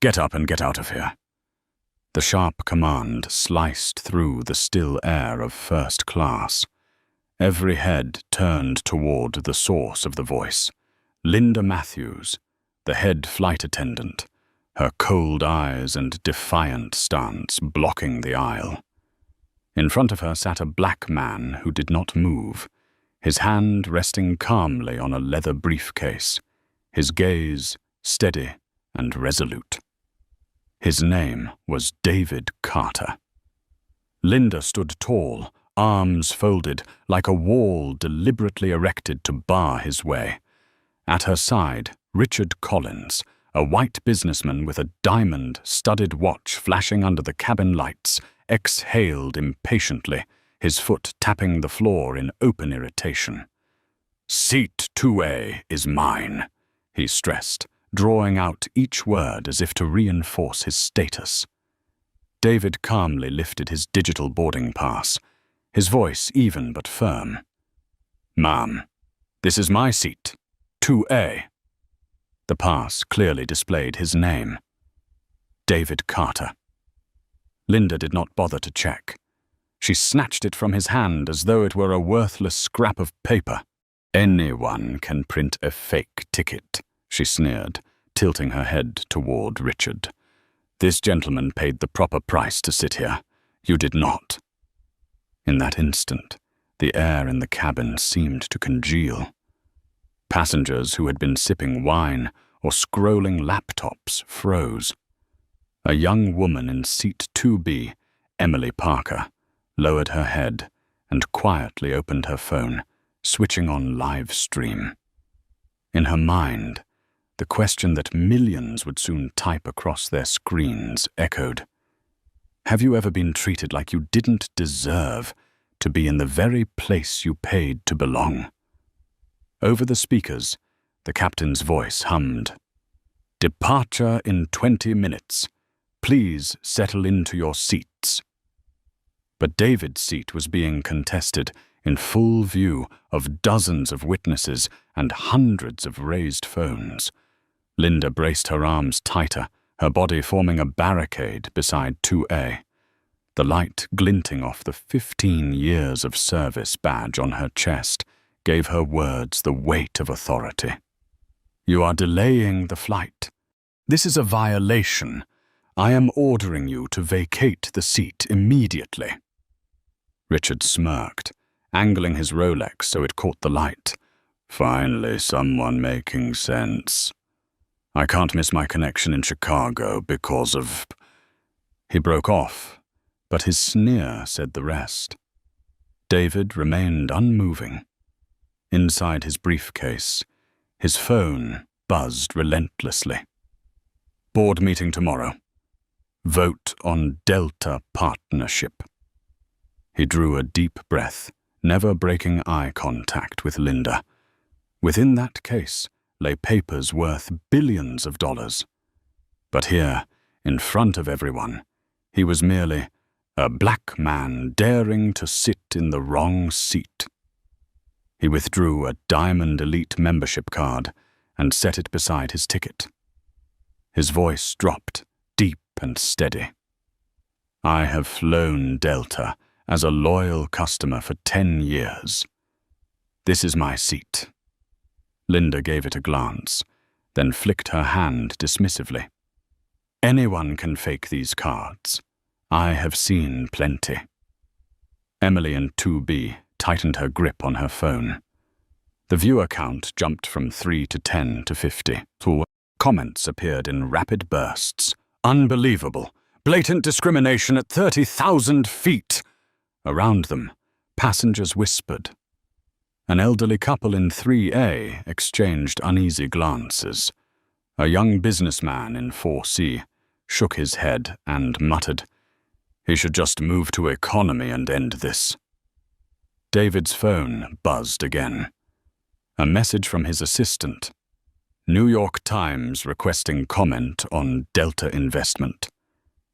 Get up and get out of here." The sharp command sliced through the still air of first class. Every head turned toward the source of the voice. Linda Matthews, the head flight attendant, her cold eyes and defiant stance blocking the aisle. In front of her sat a black man who did not move, his hand resting calmly on a leather briefcase, his gaze steady and resolute. His name was David Carter. Linda stood tall, arms folded, like a wall deliberately erected to bar his way. At her side, Richard Collins, a white businessman with a diamond-studded watch flashing under the cabin lights, exhaled impatiently, his foot tapping the floor in open irritation. "Seat 2A is mine," he stressed, drawing out each word as if to reinforce his status. David calmly lifted his digital boarding pass, his voice even but firm. "Ma'am, this is my seat, 2A." The pass clearly displayed his name. David Carter. Linda did not bother to check. She snatched it from his hand as though it were a worthless scrap of paper. "Anyone can print a fake ticket," she sneered, tilting her head toward Richard. "This gentleman paid the proper price to sit here. You did not." In that instant, the air in the cabin seemed to congeal. Passengers who had been sipping wine or scrolling laptops froze. A young woman in seat 2B, Emily Parker, lowered her head and quietly opened her phone, switching on live stream. In her mind, the question that millions would soon type across their screens echoed. Have you ever been treated like you didn't deserve to be in the very place you paid to belong? Over the speakers, the captain's voice hummed. "Departure in 20 minutes. Please settle into your seats." But David's seat was being contested in full view of dozens of witnesses and hundreds of raised phones. Linda braced her arms tighter, her body forming a barricade beside 2A. The light glinting off the 15 years of service badge on her chest gave her words the weight of authority. "You are delaying the flight. This is a violation. I am ordering you to vacate the seat immediately." Richard smirked, angling his Rolex so it caught the light. "Finally someone making sense. I can't miss my connection in Chicago because of—" He broke off, but his sneer said the rest. David remained unmoving. Inside his briefcase, his phone buzzed relentlessly. "Board meeting tomorrow. Vote on Delta partnership." He drew a deep breath, never breaking eye contact with Linda. Within that case lay papers worth billions of dollars. But here, in front of everyone, he was merely a black man daring to sit in the wrong seat. He withdrew a Diamond Elite membership card and set it beside his ticket. His voice dropped, deep and steady. "I have flown Delta as a loyal customer for 10 years. This is my seat." Linda gave it a glance, then flicked her hand dismissively. "Anyone can fake these cards. I have seen plenty." Emily in 2B tightened her grip on her phone. The viewer count jumped from 3 to 10 to 50. Comments appeared in rapid bursts. "Unbelievable! Blatant discrimination at 30,000 feet!" Around them, passengers whispered. An elderly couple in 3A exchanged uneasy glances. A young businessman in 4C shook his head and muttered, "He should just move to economy and end this." David's phone buzzed again. A message from his assistant. New York Times requesting comment on Delta investment.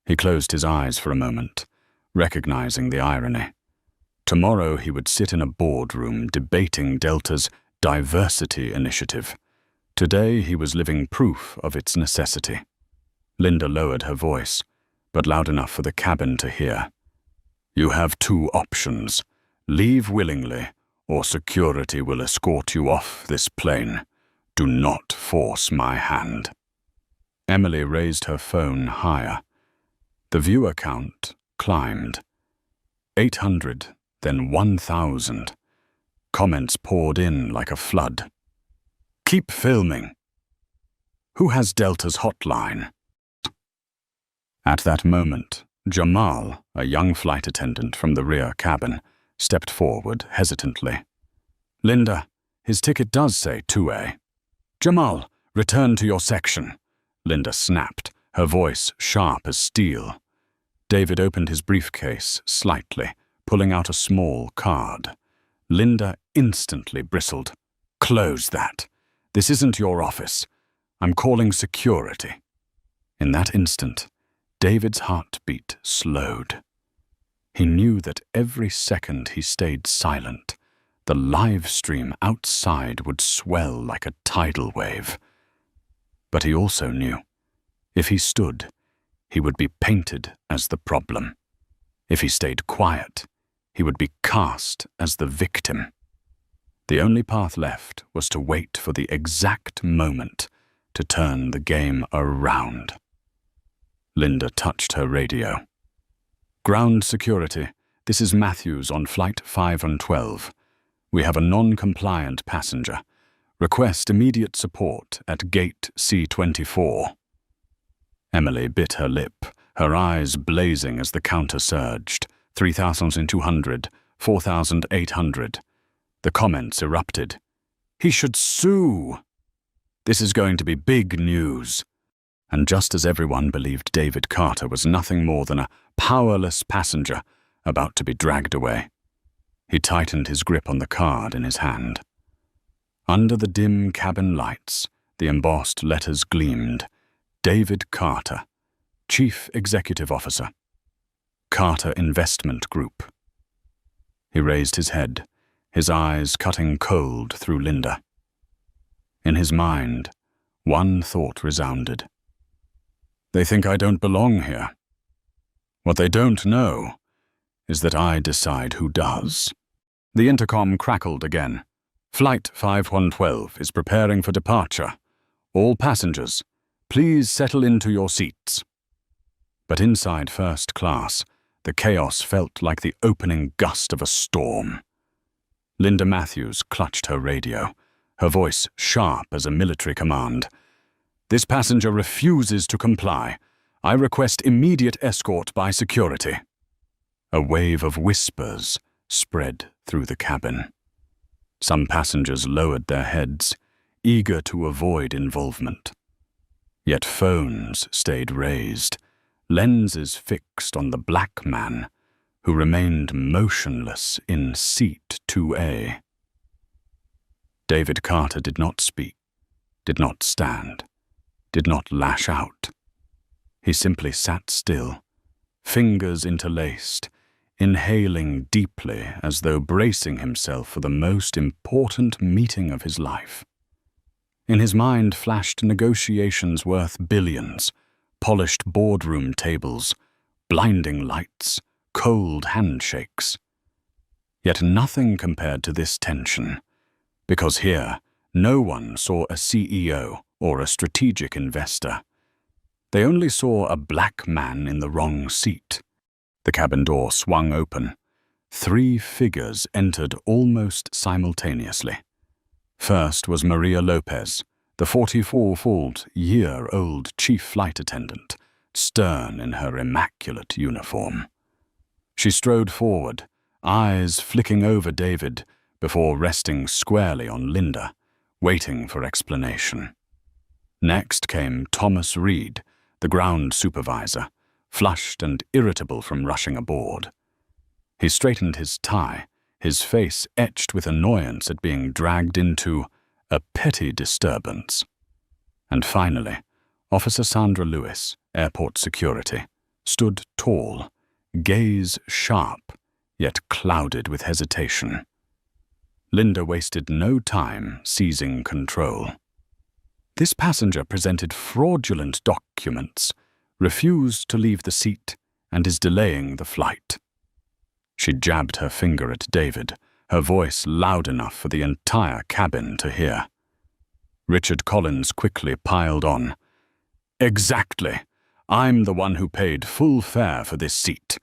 He closed his eyes for a moment, recognizing the irony. Tomorrow he would sit in a boardroom debating Delta's diversity initiative. Today he was living proof of its necessity. Linda lowered her voice, but loud enough for the cabin to hear. "You have two options. Leave willingly, or security will escort you off this plane. Do not force my hand." Emily raised her phone higher. The viewer count climbed. 800, then 1,000. Comments poured in like a flood. "Keep filming. Who has Delta's hotline?" At that moment, Jamal, a young flight attendant from the rear cabin, stepped forward hesitantly. "Linda, his ticket does say 2A. "Jamal, return to your section," Linda snapped, her voice sharp as steel. David opened his briefcase slightly, pulling out a small card. Linda instantly bristled. "Close that. This isn't your office. I'm calling security." In that instant, David's heartbeat slowed. He knew that every second he stayed silent, the live stream outside would swell like a tidal wave. But he also knew, if he stood, he would be painted as the problem. If he stayed quiet, he would be cast as the victim. The only path left was to wait for the exact moment to turn the game around. Linda touched her radio. "Ground security, this is Matthews on flight 512. We have a non-compliant passenger. Request immediate support at gate C24. Emily bit her lip, her eyes blazing as the counter surged. 3,200, 4,800. The comments erupted. "He should sue! This is going to be big news." And just as everyone believed David Carter was nothing more than a powerless passenger about to be dragged away, he tightened his grip on the card in his hand. Under the dim cabin lights, the embossed letters gleamed. David Carter, Chief Executive Officer, Carter Investment Group. He raised his head, his eyes cutting cold through Linda. In his mind, one thought resounded. They think I don't belong here. What they don't know is that I decide who does. The intercom crackled again. "Flight 5112 is preparing for departure. All passengers, please settle into your seats." But inside first class, the chaos felt like the opening gust of a storm. Linda Matthews clutched her radio, her voice sharp as a military command. "This passenger refuses to comply. I request immediate escort by security." A wave of whispers spread through the cabin. Some passengers lowered their heads, eager to avoid involvement. Yet phones stayed raised, lenses fixed on the black man, who remained motionless in seat 2A. David Carter did not speak, did not stand, did not lash out. He simply sat still, fingers interlaced, inhaling deeply as though bracing himself for the most important meeting of his life. In his mind flashed negotiations worth billions, polished boardroom tables, blinding lights, cold handshakes. Yet nothing compared to this tension, because here no one saw a CEO or a strategic investor. They only saw a black man in the wrong seat. The cabin door swung open. 3 figures entered almost simultaneously. First was Maria Lopez, the 44-year-old chief flight attendant, stern in her immaculate uniform. She strode forward, eyes flicking over David before resting squarely on Linda, waiting for explanation. Next came Thomas Reed, the ground supervisor, flushed and irritable from rushing aboard. He straightened his tie, his face etched with annoyance at being dragged into a petty disturbance. And finally, Officer Sandra Lewis, airport security, stood tall, gaze sharp, yet clouded with hesitation. Linda wasted no time seizing control. This passenger presented fraudulent documents, refused to leave the seat and is delaying the flight. She jabbed her finger at David, her voice loud enough for the entire cabin to hear. Richard Collins quickly piled on. Exactly. I'm the one who paid full fare for this seat.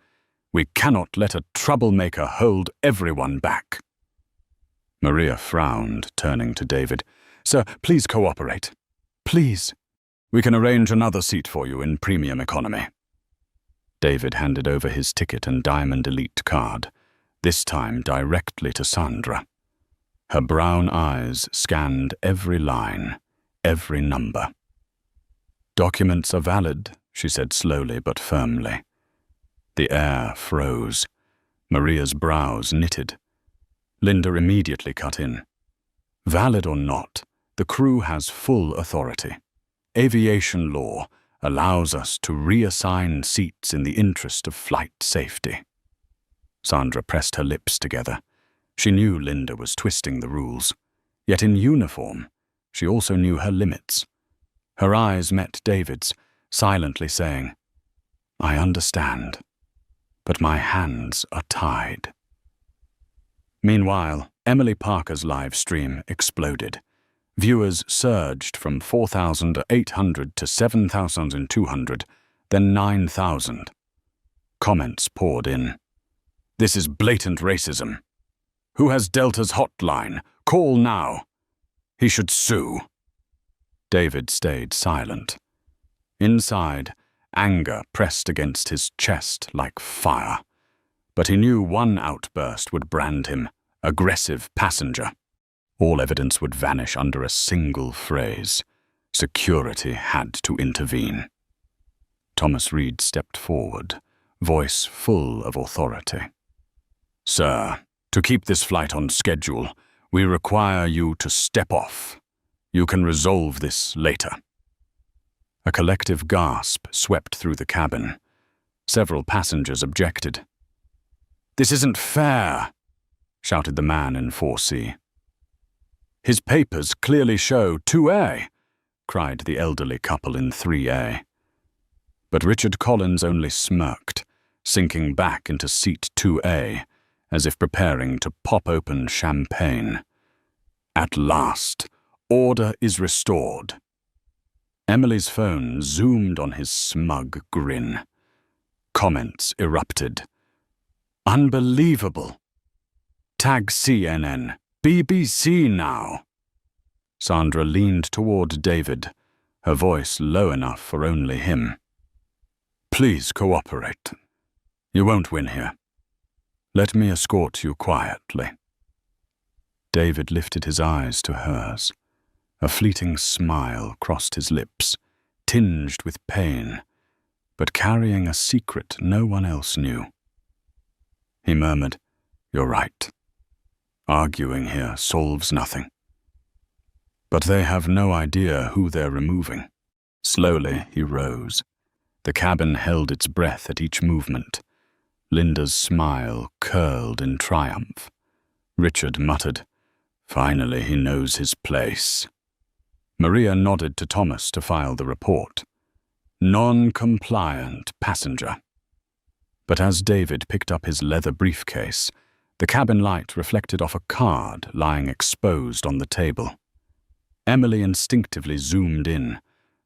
We cannot let a troublemaker hold everyone back. Maria frowned, turning to David. Sir, please cooperate. Please. We can arrange another seat for you in premium economy. David handed over his ticket and Diamond Elite card, this time directly to Sandra. Her brown eyes scanned every line, every number. Documents are valid, she said slowly but firmly. The air froze. Maria's brows knitted. Linda immediately cut in. Valid or not, the crew has full authority. Aviation law allows us to reassign seats in the interest of flight safety. Sandra pressed her lips together. She knew Linda was twisting the rules. Yet in uniform, she also knew her limits. Her eyes met David's, silently saying, I understand, but my hands are tied. Meanwhile, Emily Parker's live stream exploded. Viewers surged from 4,800 to 7,200, then 9,000. Comments poured in. This is blatant racism. Who has Delta's hotline? Call now. He should sue. David stayed silent. Inside, anger pressed against his chest like fire. But he knew one outburst would brand him, aggressive passenger. All evidence would vanish under a single phrase. Security had to intervene. Thomas Reed stepped forward, voice full of authority. Sir, to keep this flight on schedule, we require you to step off. You can resolve this later. A collective gasp swept through the cabin. Several passengers objected. This isn't fair, shouted the man in 4C. His papers clearly show 2A, cried the elderly couple in 3A. But Richard Collins only smirked, sinking back into seat 2A, as if preparing to pop open champagne. At last, order is restored. Emily's phone zoomed on his smug grin. Comments erupted. Unbelievable. Tag CNN, BBC now. Sandra leaned toward David, her voice low enough for only him. Please cooperate. You won't win here. Let me escort you quietly. David lifted his eyes to hers. A fleeting smile crossed his lips, tinged with pain, but carrying a secret no one else knew. He murmured, You're right. Arguing here solves nothing. But they have no idea who they're removing. Slowly he rose. The cabin held its breath at each movement. Linda's smile curled in triumph. Richard muttered, Finally he knows his place. Maria nodded to Thomas to file the report. Non-compliant passenger. But as David picked up his leather briefcase, the cabin light reflected off a card lying exposed on the table. Emily instinctively zoomed in,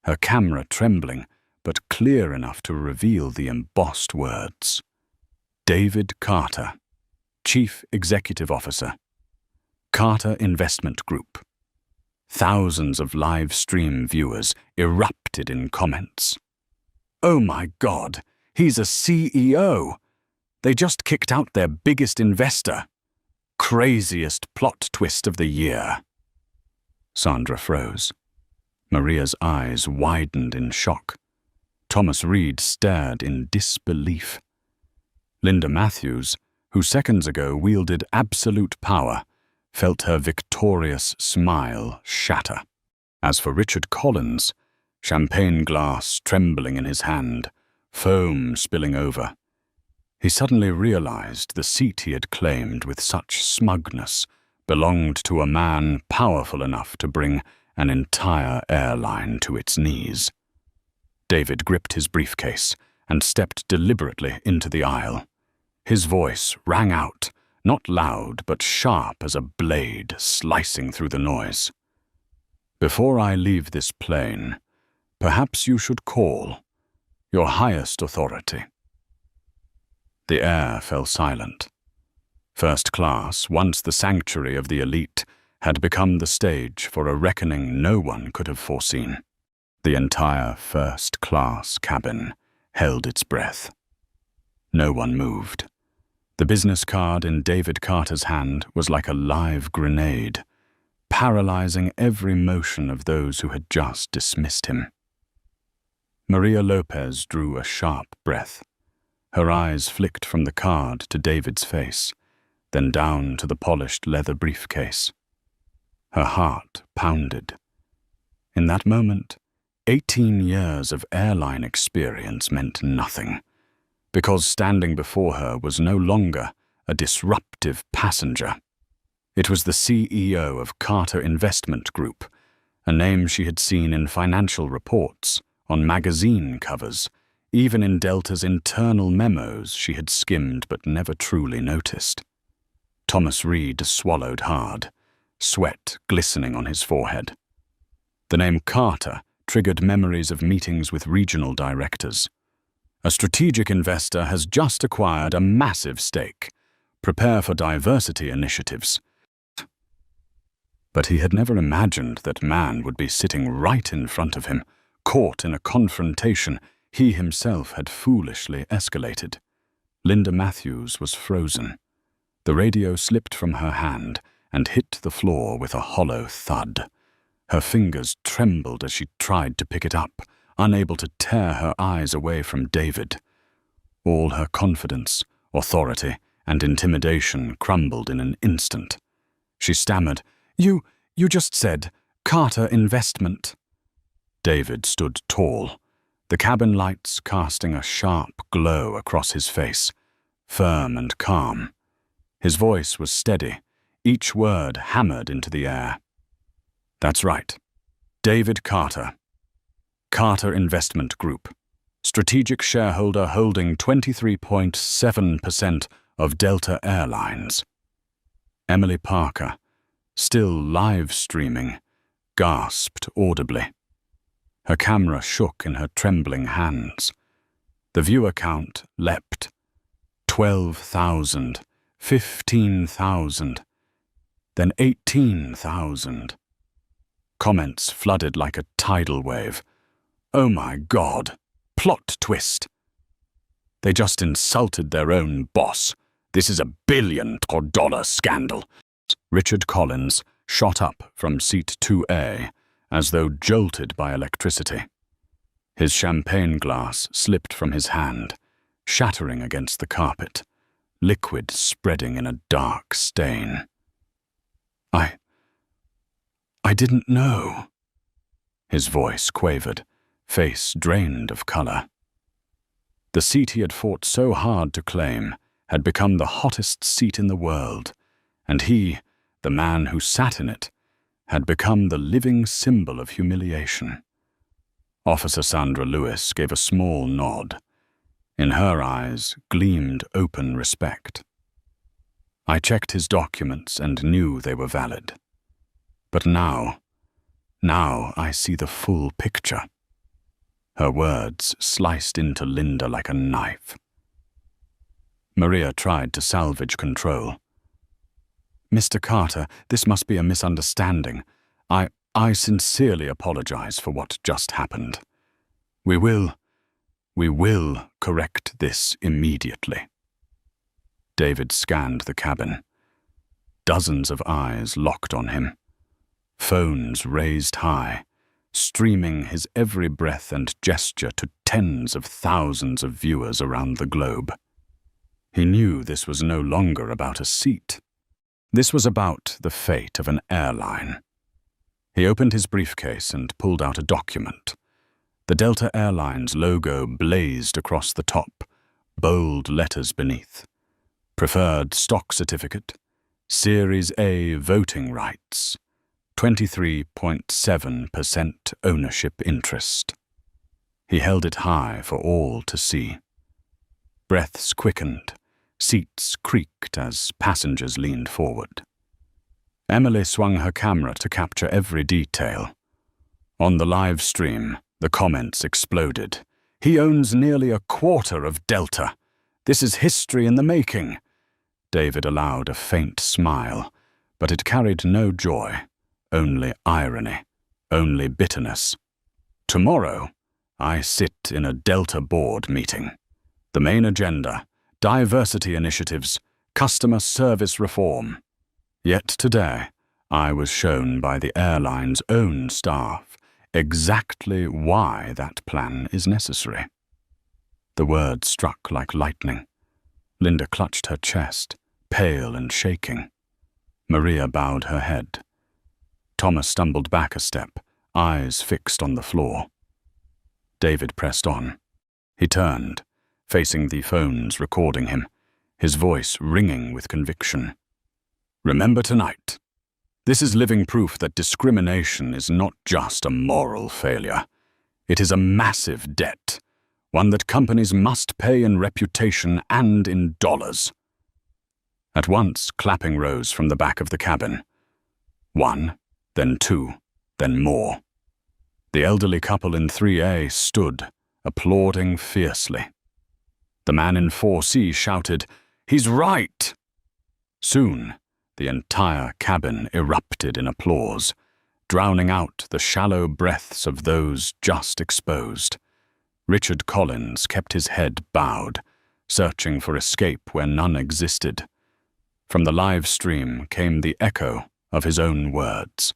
her camera trembling, but clear enough to reveal the embossed words. David Carter, Chief Executive Officer, Carter Investment Group. Thousands of live stream viewers erupted in comments. Oh my God, he's a CEO! They just kicked out their biggest investor. Craziest plot twist of the year. Sandra froze. Maria's eyes widened in shock. Thomas Reed stared in disbelief. Linda Matthews, who seconds ago wielded absolute power, felt her victorious smile shatter. As for Richard Collins, champagne glass trembling in his hand, foam spilling over, he suddenly realized the seat he had claimed with such smugness belonged to a man powerful enough to bring an entire airline to its knees. David gripped his briefcase and stepped deliberately into the aisle. His voice rang out, not loud but sharp as a blade slicing through the noise. "Before I leave this plane, perhaps you should call your highest authority." The air fell silent. First class, once the sanctuary of the elite, had become the stage for a reckoning no one could have foreseen. The entire first-class cabin held its breath. No one moved. The business card in David Carter's hand was like a live grenade, paralyzing every motion of those who had just dismissed him. Maria Lopez drew a sharp breath. Her eyes flicked from the card to David's face, then down to the polished leather briefcase. Her heart pounded. In that moment, 18 years of airline experience meant nothing, because standing before her was no longer a disruptive passenger. It was the CEO of Carter Investment Group, a name she had seen in financial reports, on magazine covers, even in Delta's internal memos she had skimmed but never truly noticed. Thomas Reed swallowed hard, sweat glistening on his forehead. The name Carter triggered memories of meetings with regional directors. A strategic investor has just acquired a massive stake. Prepare for diversity initiatives. But he had never imagined that man would be sitting right in front of him, caught in a confrontation he himself had foolishly escalated. Linda Matthews was frozen. The radio slipped from her hand and hit the floor with a hollow thud. Her fingers trembled as she tried to pick it up, unable to tear her eyes away from David. All her confidence, authority, and intimidation crumbled in an instant. She stammered, You just said, Carter Investment." David stood tall, the cabin lights casting a sharp glow across his face, firm and calm. His voice was steady, each word hammered into the air. "That's right. David Carter. Carter Investment Group, strategic shareholder holding 23.7% of Delta Airlines." Emily Parker, still live streaming, gasped audibly. Her camera shook in her trembling hands. The viewer count leapt. 12,000, 15,000, then 18,000. Comments flooded like a tidal wave. "Oh my God! Plot twist! They just insulted their own boss. This is $1 billion scandal." Richard Collins shot up from seat 2A, as though jolted by electricity. His champagne glass slipped from his hand, shattering against the carpet, liquid spreading in a dark stain. I didn't know." His voice quavered, face drained of color. The seat he had fought so hard to claim had become the hottest seat in the world, and he, the man who sat in it, had become the living symbol of humiliation. Officer Sandra Lewis gave a small nod. In her eyes gleamed open respect. I checked his documents and knew they were valid. But now I see the full picture. Her words sliced into Linda like a knife. Maria tried to salvage control. "Mr. Carter, this must be a misunderstanding. I sincerely apologize for what just happened. We will correct this immediately." David scanned the cabin. Dozens of eyes locked on him. Phones raised high, streaming his every breath and gesture to tens of thousands of viewers around the globe. He knew this was no longer about a seat. This was about the fate of an airline. He opened his briefcase and pulled out a document. The Delta Airlines logo blazed across the top, bold letters beneath. Preferred stock certificate, Series A voting rights, 23.7% ownership interest. He held it high for all to see. Breaths quickened, seats creaked as passengers leaned forward. Emily swung her camera to capture every detail. On the live stream, the comments exploded. "He owns nearly a quarter of Delta. This is history in the making." David allowed a faint smile, but it carried no joy, only irony, only bitterness. "Tomorrow, I sit in a Delta board meeting. The main agenda, diversity initiatives, customer service reform. Yet today, I was shown by the airline's own staff exactly why that plan is necessary." The words struck like lightning. Linda clutched her chest, pale and shaking. Maria bowed her head. Thomas stumbled back a step, eyes fixed on the floor. David pressed on. He turned, facing the phones recording him, his voice ringing with conviction. "Remember tonight. This is living proof that discrimination is not just a moral failure. It is a massive debt, one that companies must pay in reputation and in dollars." At once, clapping rose from the back of the cabin. One, then two, then more. The elderly couple in 3A stood, applauding fiercely. The man in 4C shouted, "He's right!" Soon, the entire cabin erupted in applause, drowning out the shallow breaths of those just exposed. Richard Collins kept his head bowed, searching for escape where none existed. From the live stream came the echo of his own words.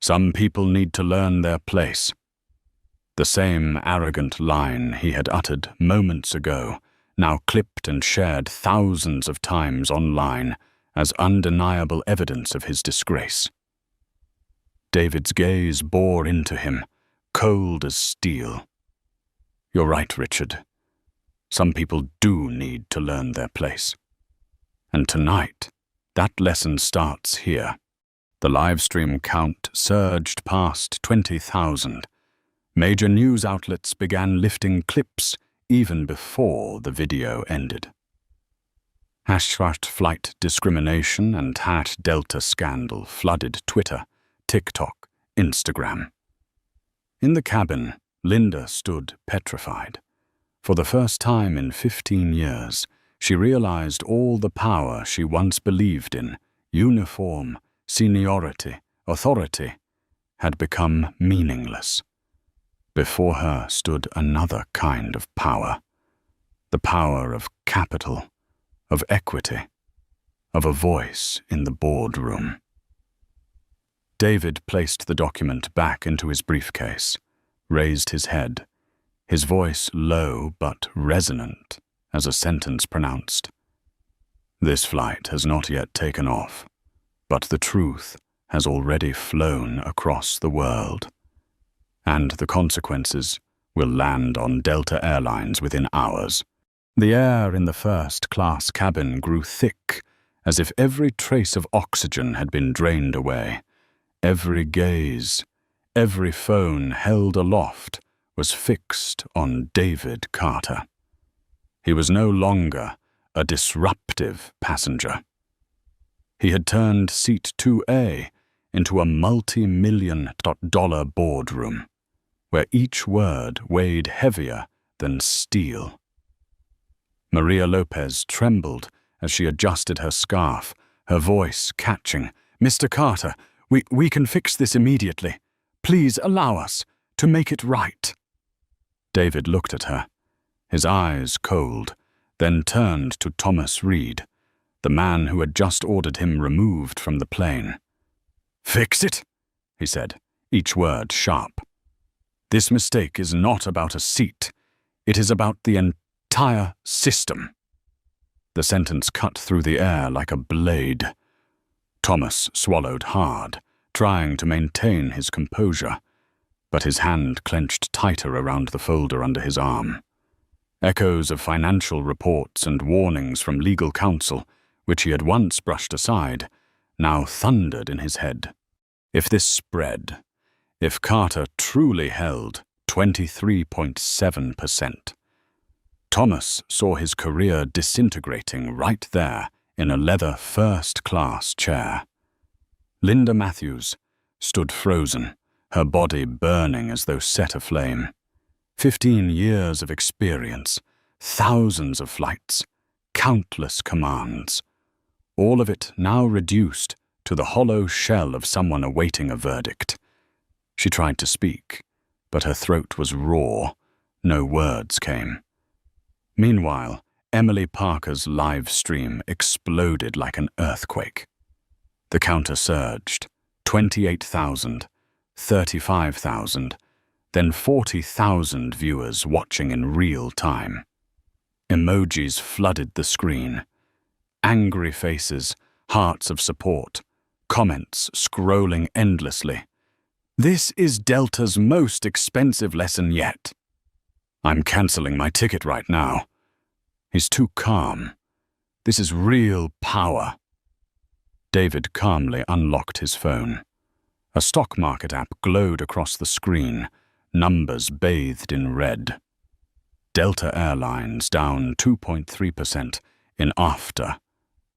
"Some people need to learn their place." The same arrogant line he had uttered moments ago, now clipped and shared thousands of times online as undeniable evidence of his disgrace. David's gaze bore into him, cold as steel. "You're right, Richard. Some people do need to learn their place. And tonight, that lesson starts here." The livestream count surged past 20,000. Major news outlets began lifting clips even before the video ended. #flight discrimination and #Delta scandal flooded Twitter, TikTok, Instagram. In the cabin, Linda stood petrified. For the first time in 15 years, she realized all the power she once believed in, uniform, seniority, authority, had become meaningless. Before her stood another kind of power, the power of capital, of equity, of a voice in the boardroom. David placed the document back into his briefcase, raised his head, his voice low but resonant as a sentence pronounced. "This flight has not yet taken off, but the truth has already flown across the world, and the consequences will land on Delta Airlines within hours." The air in the first-class cabin grew thick, as if every trace of oxygen had been drained away. Every gaze, every phone held aloft was fixed on David Carter. He was no longer a disruptive passenger. He had turned seat 2A into a multi-million-dollar boardroom, where each word weighed heavier than steel. Maria Lopez trembled as she adjusted her scarf, her voice catching. "Mr. Carter, we can fix this immediately. Please allow us to make it right." David looked at her, his eyes cold, then turned to Thomas Reed, the man who had just ordered him removed from the plane. "Fix it?" he said, each word sharp. "This mistake is not about a seat. It is about the entire system." The sentence cut through the air like a blade. Thomas swallowed hard, trying to maintain his composure, but his hand clenched tighter around the folder under his arm. Echoes of financial reports and warnings from legal counsel, which he had once brushed aside, now thundered in his head. If this spread, if Carter truly held 23.7%. Thomas saw his career disintegrating right there in a leather first-class chair. Linda Matthews stood frozen, her body burning as though set aflame. 15 years of experience, thousands of flights, countless commands, all of it now reduced to the hollow shell of someone awaiting a verdict. She tried to speak, but her throat was raw. No words came. Meanwhile, Emily Parker's live stream exploded like an earthquake. The counter surged. 28,000, 35,000, then 40,000 viewers watching in real time. Emojis flooded the screen. Angry faces, hearts of support, comments scrolling endlessly. This is Delta's most expensive lesson yet. I'm canceling my ticket right now. He's too calm. This is real power. David calmly unlocked his phone. A stock market app glowed across the screen, numbers bathed in red. Delta Airlines down 2.3% in after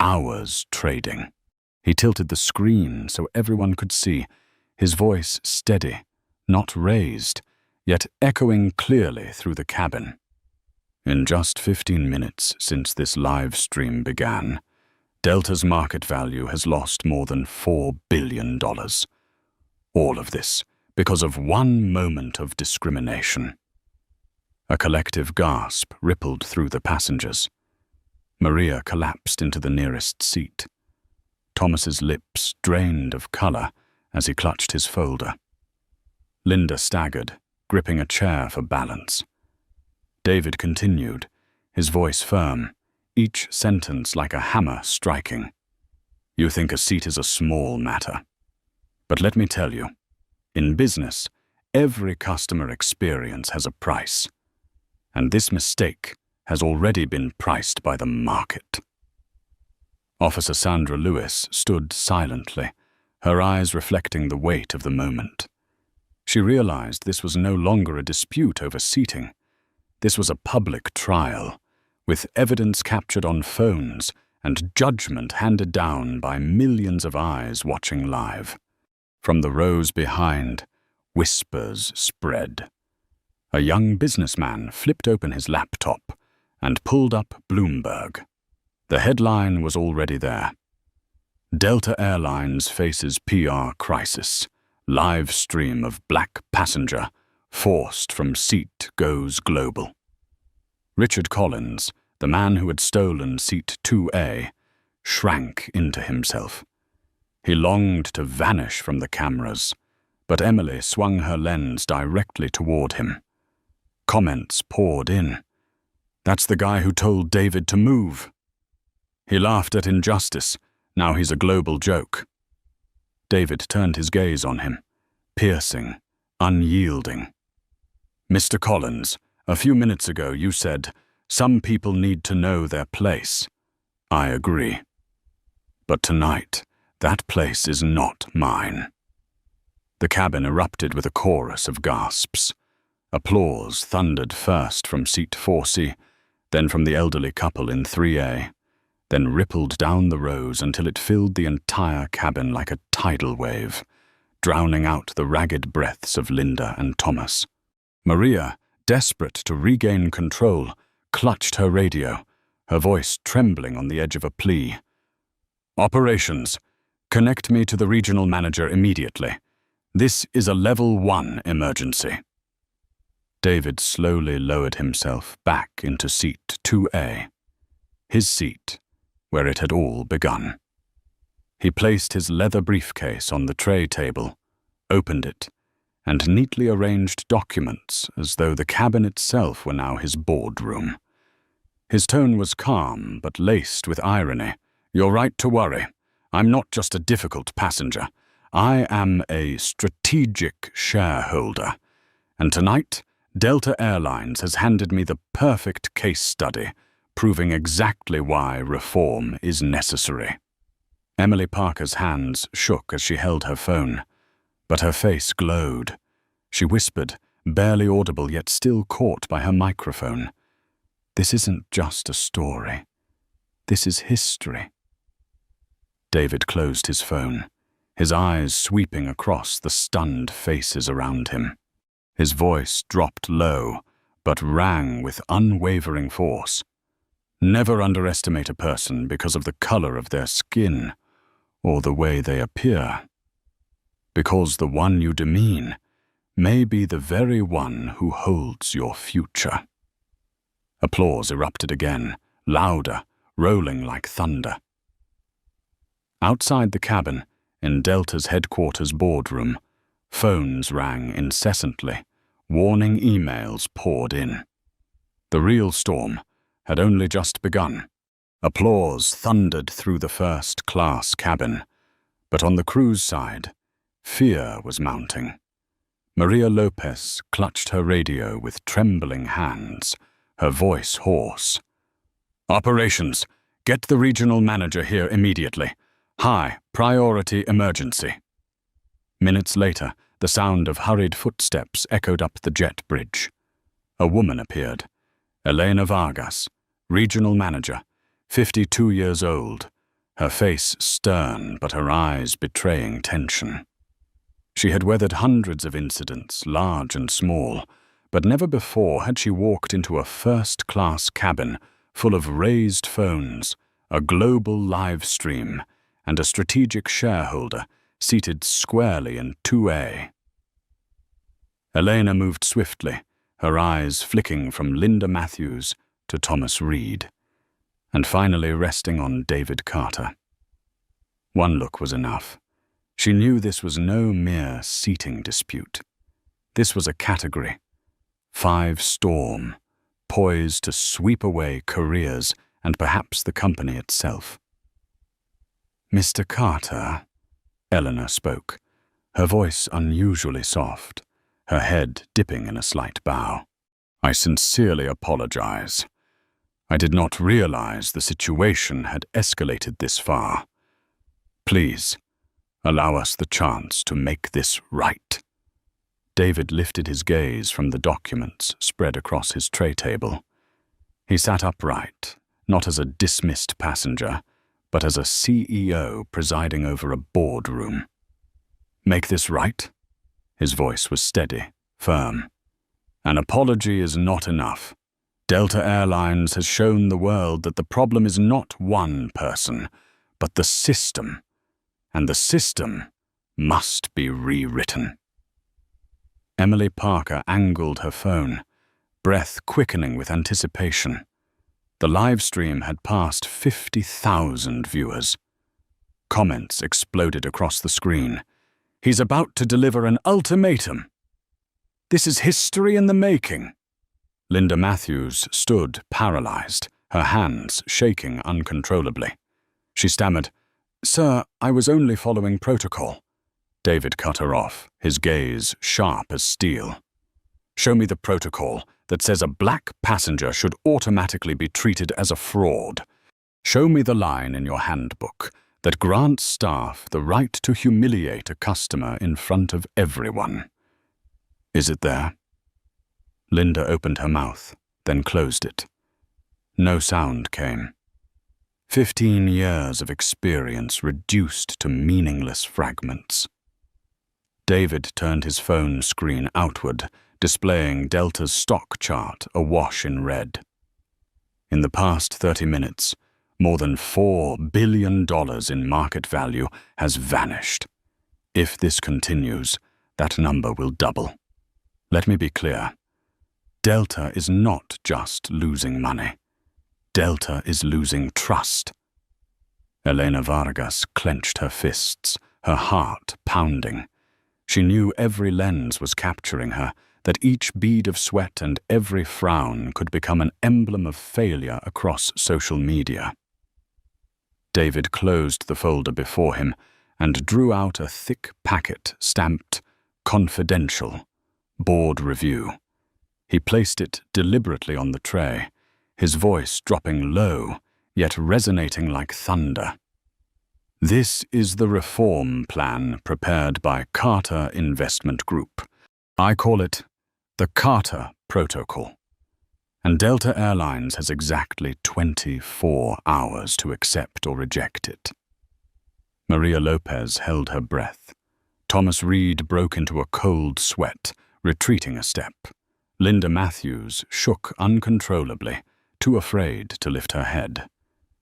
hours trading. He tilted the screen so everyone could see, his voice steady, not raised, yet echoing clearly through the cabin. In just 15 minutes since this live stream began, Delta's market value has lost more than $4 billion. All of this because of one moment of discrimination. A collective gasp rippled through the passengers. Maria collapsed into the nearest seat. Thomas's lips drained of color as he clutched his folder. Linda staggered, gripping a chair for balance. David continued, his voice firm, each sentence like a hammer striking. You think a seat is a small matter. But let me tell you, in business, every customer experience has a price. And this mistake has already been priced by the market. Officer Sandra Lewis stood silently, her eyes reflecting the weight of the moment. She realized this was no longer a dispute over seating. This was a public trial, with evidence captured on phones and judgment handed down by millions of eyes watching live. From the rows behind, whispers spread. A young businessman flipped open his laptop and pulled up Bloomberg. The headline was already there. Delta Airlines faces PR crisis. Live stream of black passenger forced from seat goes global. Richard Collins, the man who had stolen seat 2A, shrank into himself. He longed to vanish from the cameras, but Emily swung her lens directly toward him. Comments poured in. That's the guy who told David to move. He laughed at injustice. Now he's a global joke. David turned his gaze on him, piercing, unyielding. Mr. Collins, a few minutes ago you said, some people need to know their place. I agree. But tonight, that place is not mine. The cabin erupted with a chorus of gasps. Applause thundered first from seat 4C, then from the elderly couple in 3A, then rippled down the rows until it filled the entire cabin like a tidal wave, drowning out the ragged breaths of Linda and Thomas. Maria, desperate to regain control, clutched her radio, her voice trembling on the edge of a plea. Operations, connect me to the regional manager immediately. This is a level 1 emergency. David slowly lowered himself back into seat 2A, his seat, where it had all begun. He placed his leather briefcase on the tray table, opened it, and neatly arranged documents as though the cabin itself were now his boardroom. His tone was calm but laced with irony. You're right to worry. I'm not just a difficult passenger. I am a strategic shareholder. And tonight, Delta Airlines has handed me the perfect case study, proving exactly why reform is necessary. Emily Parker's hands shook as she held her phone, but her face glowed. She whispered, barely audible yet still caught by her microphone. This isn't just a story. This is history. David closed his phone, his eyes sweeping across the stunned faces around him. His voice dropped low, but rang with unwavering force. Never underestimate a person because of the color of their skin or the way they appear, because the one you demean may be the very one who holds your future. Applause erupted again, louder, rolling like thunder. Outside the cabin, in Delta's headquarters boardroom, phones rang incessantly, warning emails poured in. The real storm had only just begun. Applause thundered through the first-class cabin, but on the crew's side, fear was mounting. Maria Lopez clutched her radio with trembling hands, her voice hoarse. "Operations, get the regional manager here immediately. High priority emergency." Minutes later, the sound of hurried footsteps echoed up the jet bridge. A woman appeared. Elena Vargas, regional manager, 52 years old, her face stern but her eyes betraying tension. She had weathered hundreds of incidents, large and small, but never before had she walked into a first-class cabin full of raised phones, a global live stream, and a strategic shareholder seated squarely in 2A. Elena moved swiftly, her eyes flicking from Linda Matthews to Thomas Reed, and finally resting on David Carter. One look was enough. She knew this was no mere seating dispute. This was a category. 5 storm, poised to sweep away careers and perhaps the company itself. "Mr. Carter," Eleanor spoke, her voice unusually soft, her head dipping in a slight bow. "I sincerely apologize. I did not realize the situation had escalated this far. Please, allow us the chance to make this right." David lifted his gaze from the documents spread across his tray table. He sat upright, not as a dismissed passenger, but as a CEO presiding over a boardroom. "Make this right?" His voice was steady, firm. "An apology is not enough. Delta Airlines has shown the world that the problem is not one person, but the system, and the system must be rewritten." Emily Parker angled her phone, breath quickening with anticipation. The live stream had passed 50,000 viewers. Comments exploded across the screen. "He's about to deliver an ultimatum. This is history in the making." Linda Matthews stood paralyzed, her hands shaking uncontrollably. She stammered, "Sir, I was only following protocol." David cut her off, his gaze sharp as steel. "Show me the protocol that says a black passenger should automatically be treated as a fraud. Show me the line in your handbook that grants staff the right to humiliate a customer in front of everyone. Is it there?" Linda opened her mouth, then closed it. No sound came. 15 years of experience reduced to meaningless fragments. David turned his phone screen outward, displaying Delta's stock chart awash in red. In the past 30 minutes, more than $4 billion in market value has vanished. If this continues, that number will double. Let me be clear. Delta is not just losing money. Delta is losing trust. Elena Vargas clenched her fists, her heart pounding. She knew every lens was capturing her, that each bead of sweat and every frown could become an emblem of failure across social media. David closed the folder before him and drew out a thick packet stamped "Confidential, Board Review." He placed it deliberately on the tray, his voice dropping low, yet resonating like thunder. "This is the reform plan prepared by Carter Investment Group. I call it The Carter Protocol. And Delta Airlines has exactly 24 hours to accept or reject it. Maria Lopez held her breath. Thomas Reed broke into a cold sweat, retreating a step. Linda Matthews shook uncontrollably, too afraid to lift her head.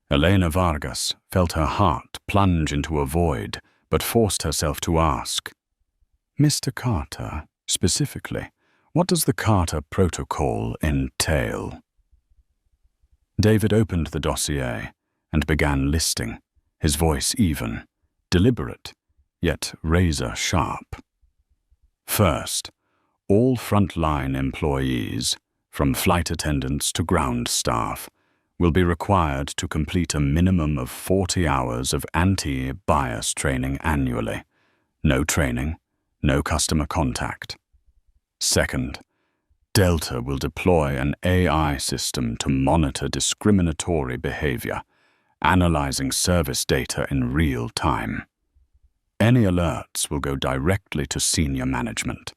Elena Vargas felt her heart plunge into a void, but forced herself to ask, "Mr. Carter, specifically, what does the Carter Protocol entail?" David opened the dossier and began listing, his voice even, deliberate, yet razor-sharp. First, all frontline employees, from flight attendants to ground staff, will be required to complete a minimum of 40 hours of anti-bias training annually. No training, no customer contact. Second, Delta will deploy an AI system to monitor discriminatory behavior, analyzing service data in real time. Any alerts will go directly to senior management.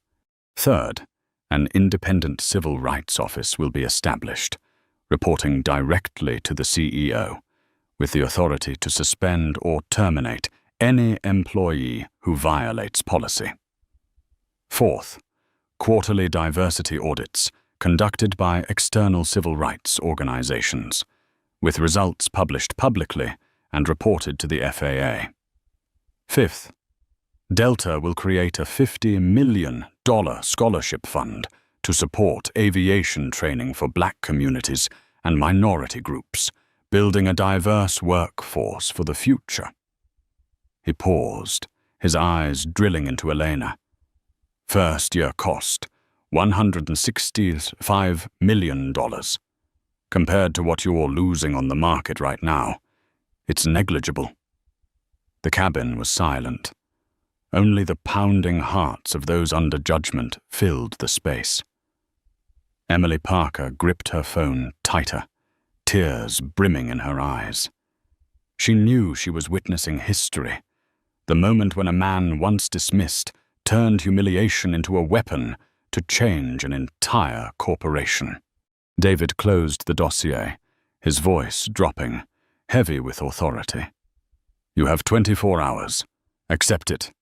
Third, an independent civil rights office will be established, reporting directly to the CEO, with the authority to suspend or terminate any employee who violates policy. Fourth, quarterly diversity audits conducted by external civil rights organizations, with results published publicly and reported to the FAA. Fifth, Delta will create a $50 million scholarship fund to support aviation training for Black communities and minority groups, building a diverse workforce for the future. He paused, his eyes drilling into Elena. First-year cost, $165 million. Compared to what you're losing on the market right now, it's negligible. The cabin was silent. Only the pounding hearts of those under judgment filled the space. Emily Parker gripped her phone tighter, tears brimming in her eyes. She knew she was witnessing history, the moment when a man once dismissed turned humiliation into a weapon to change an entire corporation. David closed the dossier, his voice dropping, heavy with authority. "You have 24 hours. Accept it.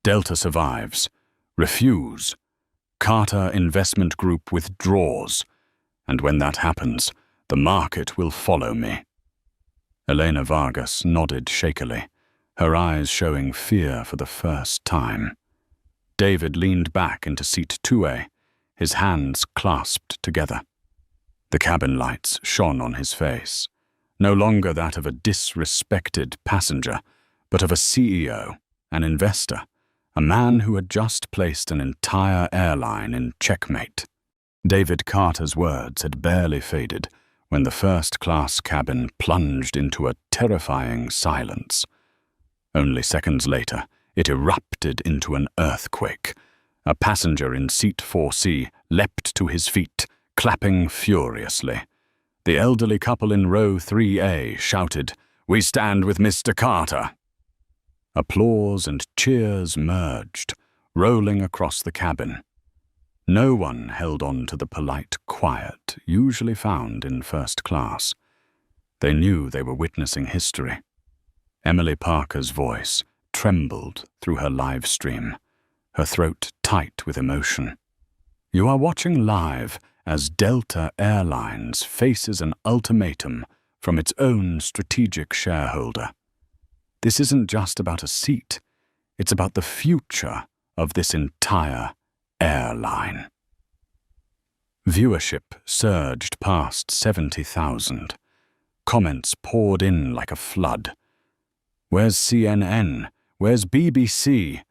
Delta survives. Refuse. Carter Investment Group withdraws. And when that happens, the market will follow me." Elena Vargas nodded shakily, her eyes showing fear for the first time. David leaned back into seat 2A, his hands clasped together. The cabin lights shone on his face, no longer that of a disrespected passenger, but of a CEO, an investor, a man who had just placed an entire airline in checkmate. David Carter's words had barely faded when the first-class cabin plunged into a terrifying silence. Only seconds later, it erupted into an earthquake. A passenger in seat 4C leapt to his feet, clapping furiously. The elderly couple in row 3A shouted, "We stand with Mr. Carter!" Applause and cheers merged, rolling across the cabin. No one held on to the polite quiet usually found in first class. They knew they were witnessing history. Emily Parker's voice trembled through her live stream, her throat tight with emotion. "You are watching live as Delta Airlines faces an ultimatum from its own strategic shareholder. This isn't just about a seat, it's about the future of this entire airline." Viewership surged past 70,000. Comments poured in like a flood. "Where's CNN? Where's BBC?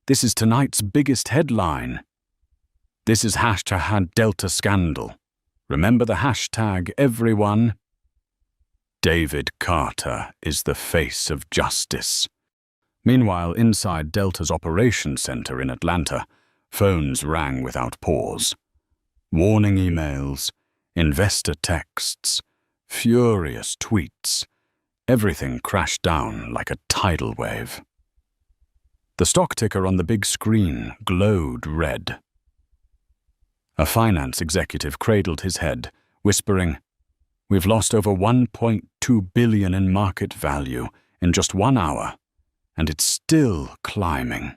This is tonight's biggest headline. This is #Delta Scandal. Remember the hashtag, everyone." David Carter is the face of justice. Meanwhile, inside Delta's operations center in Atlanta, phones rang without pause. Warning emails, investor texts, furious tweets. Everything crashed down like a tidal wave. The stock ticker on the big screen glowed red. A finance executive cradled his head, whispering, "We've lost over $1.2 billion in market value in just 1 hour, and it's still climbing."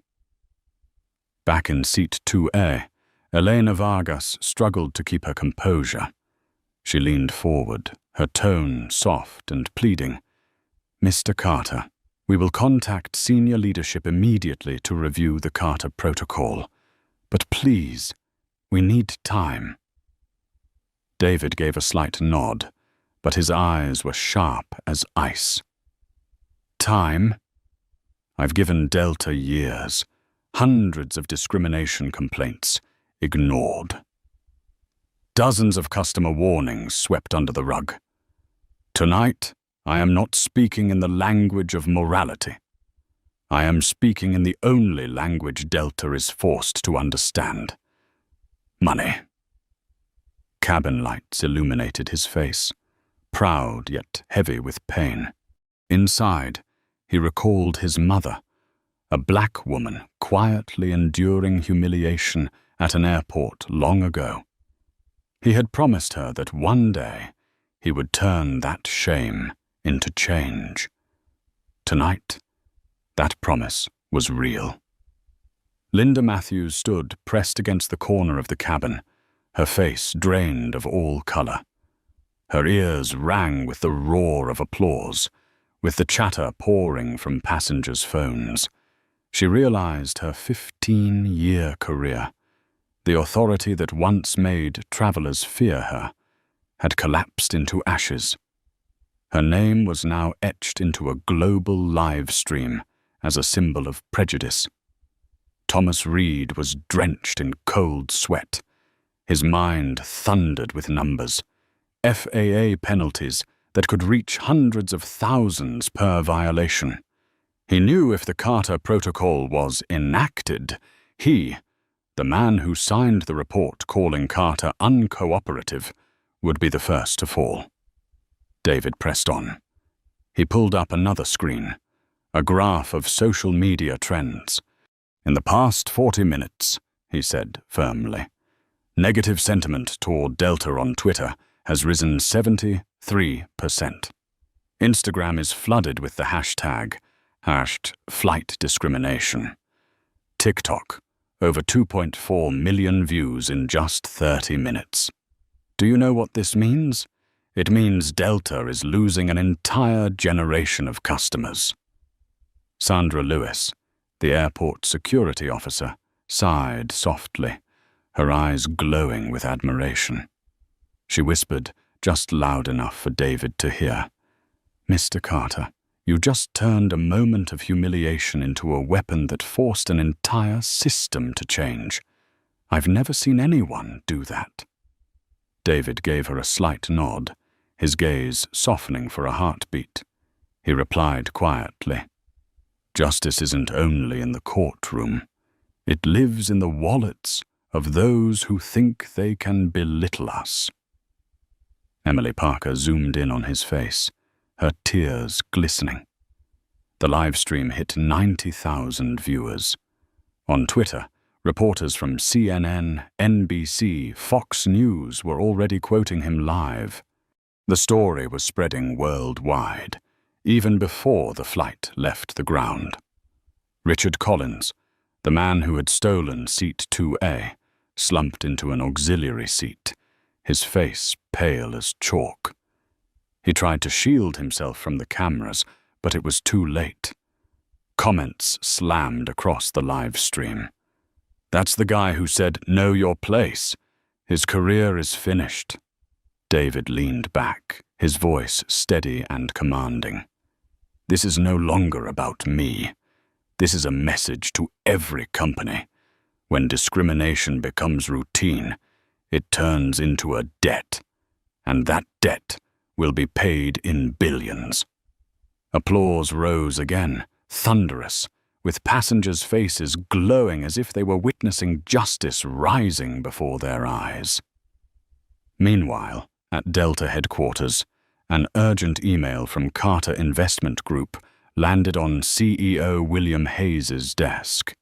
Back in seat 2A, Elena Vargas struggled to keep her composure. She leaned forward, her tone soft and pleading. "Mr. Carter, we will contact senior leadership immediately to review the Carter Protocol. But please, we need time." David gave a slight nod, but his eyes were sharp as ice. "Time? I've given Delta years, hundreds of discrimination complaints, ignored. Dozens of customer warnings swept under the rug. Tonight, I am not speaking in the language of morality. I am speaking in the only language Delta is forced to understand. Money." Cabin lights illuminated his face, proud yet heavy with pain. Inside, he recalled his mother, a black woman quietly enduring humiliation at an airport long ago. He had promised her that one day he would turn that shame into change. Tonight, that promise was real. Linda Matthews stood pressed against the corner of the cabin, her face drained of all color. Her ears rang with the roar of applause, with the chatter pouring from passengers' phones. She realized her 15-year career, the authority that once made travelers fear her, had collapsed into ashes. Her name was now etched into a global live stream as a symbol of prejudice. Thomas Reed was drenched in cold sweat. His mind thundered with numbers, FAA penalties that could reach hundreds of thousands per violation. He knew if the Carter Protocol was enacted, he, the man who signed the report calling Carter uncooperative, would be the first to fall. David pressed on. He pulled up another screen, a graph of social media trends. "In the past 40 minutes, he said firmly, negative sentiment toward Delta on Twitter has risen 73%. Instagram is flooded with the hashtag #flight discrimination. TikTok, over 2.4 million views in just 30 minutes. Do you know what this means? It means Delta is losing an entire generation of customers." Sandra Lewis, the airport security officer, sighed softly, her eyes glowing with admiration. She whispered, just loud enough for David to hear, "Mr. Carter, you just turned a moment of humiliation into a weapon that forced an entire system to change. I've never seen anyone do that." David gave her a slight nod, his gaze softening for a heartbeat. He replied quietly, "Justice isn't only in the courtroom. It lives in the wallets of those who think they can belittle us." Emily Parker zoomed in on his face, her tears glistening. The live stream hit 90,000 viewers. On Twitter, reporters from CNN, NBC, Fox News were already quoting him live. The story was spreading worldwide, even before the flight left the ground. Richard Collins, the man who had stolen seat 2A, slumped into an auxiliary seat, his face pale as chalk. He tried to shield himself from the cameras, but it was too late. Comments slammed across the live stream. "That's the guy who said, 'Know your place.' His career is finished." David leaned back, his voice steady and commanding. "This is no longer about me. This is a message to every company. When discrimination becomes routine, it turns into a debt, and that debt will be paid in billions." Applause rose again, thunderous, with passengers' faces glowing as if they were witnessing justice rising before their eyes. Meanwhile, at Delta headquarters, an urgent email from Carter Investment Group landed on CEO William Hayes's desk.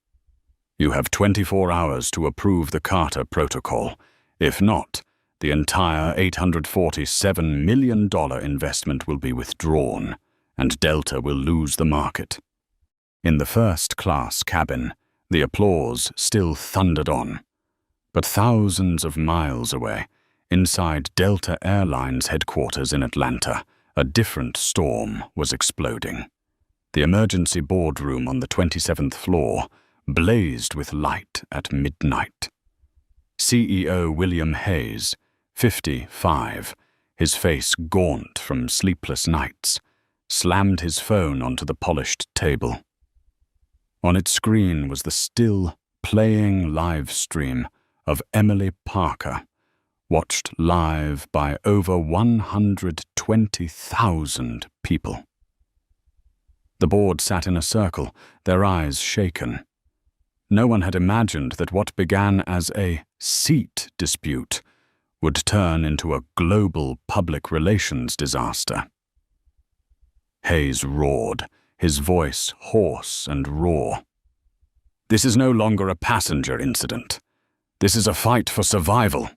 "You have 24 hours to approve the Carter Protocol. If not, the entire $847 million investment will be withdrawn, and Delta will lose the market. In the first-class cabin, the applause still thundered on. But thousands of miles away, inside Delta Airlines headquarters in Atlanta, a different storm was exploding. The emergency boardroom on the 27th floor blazed with light at midnight. CEO William Hayes, 55, his face gaunt from sleepless nights, slammed his phone onto the polished table. On its screen was the still playing live stream of Emily Parker, watched live by over 120,000 people. The board sat in a circle, their eyes shaken. No one had imagined that what began as a seat dispute would turn into a global public relations disaster. Hayes roared, his voice hoarse and raw. "This is no longer a passenger incident. This is a fight for survival."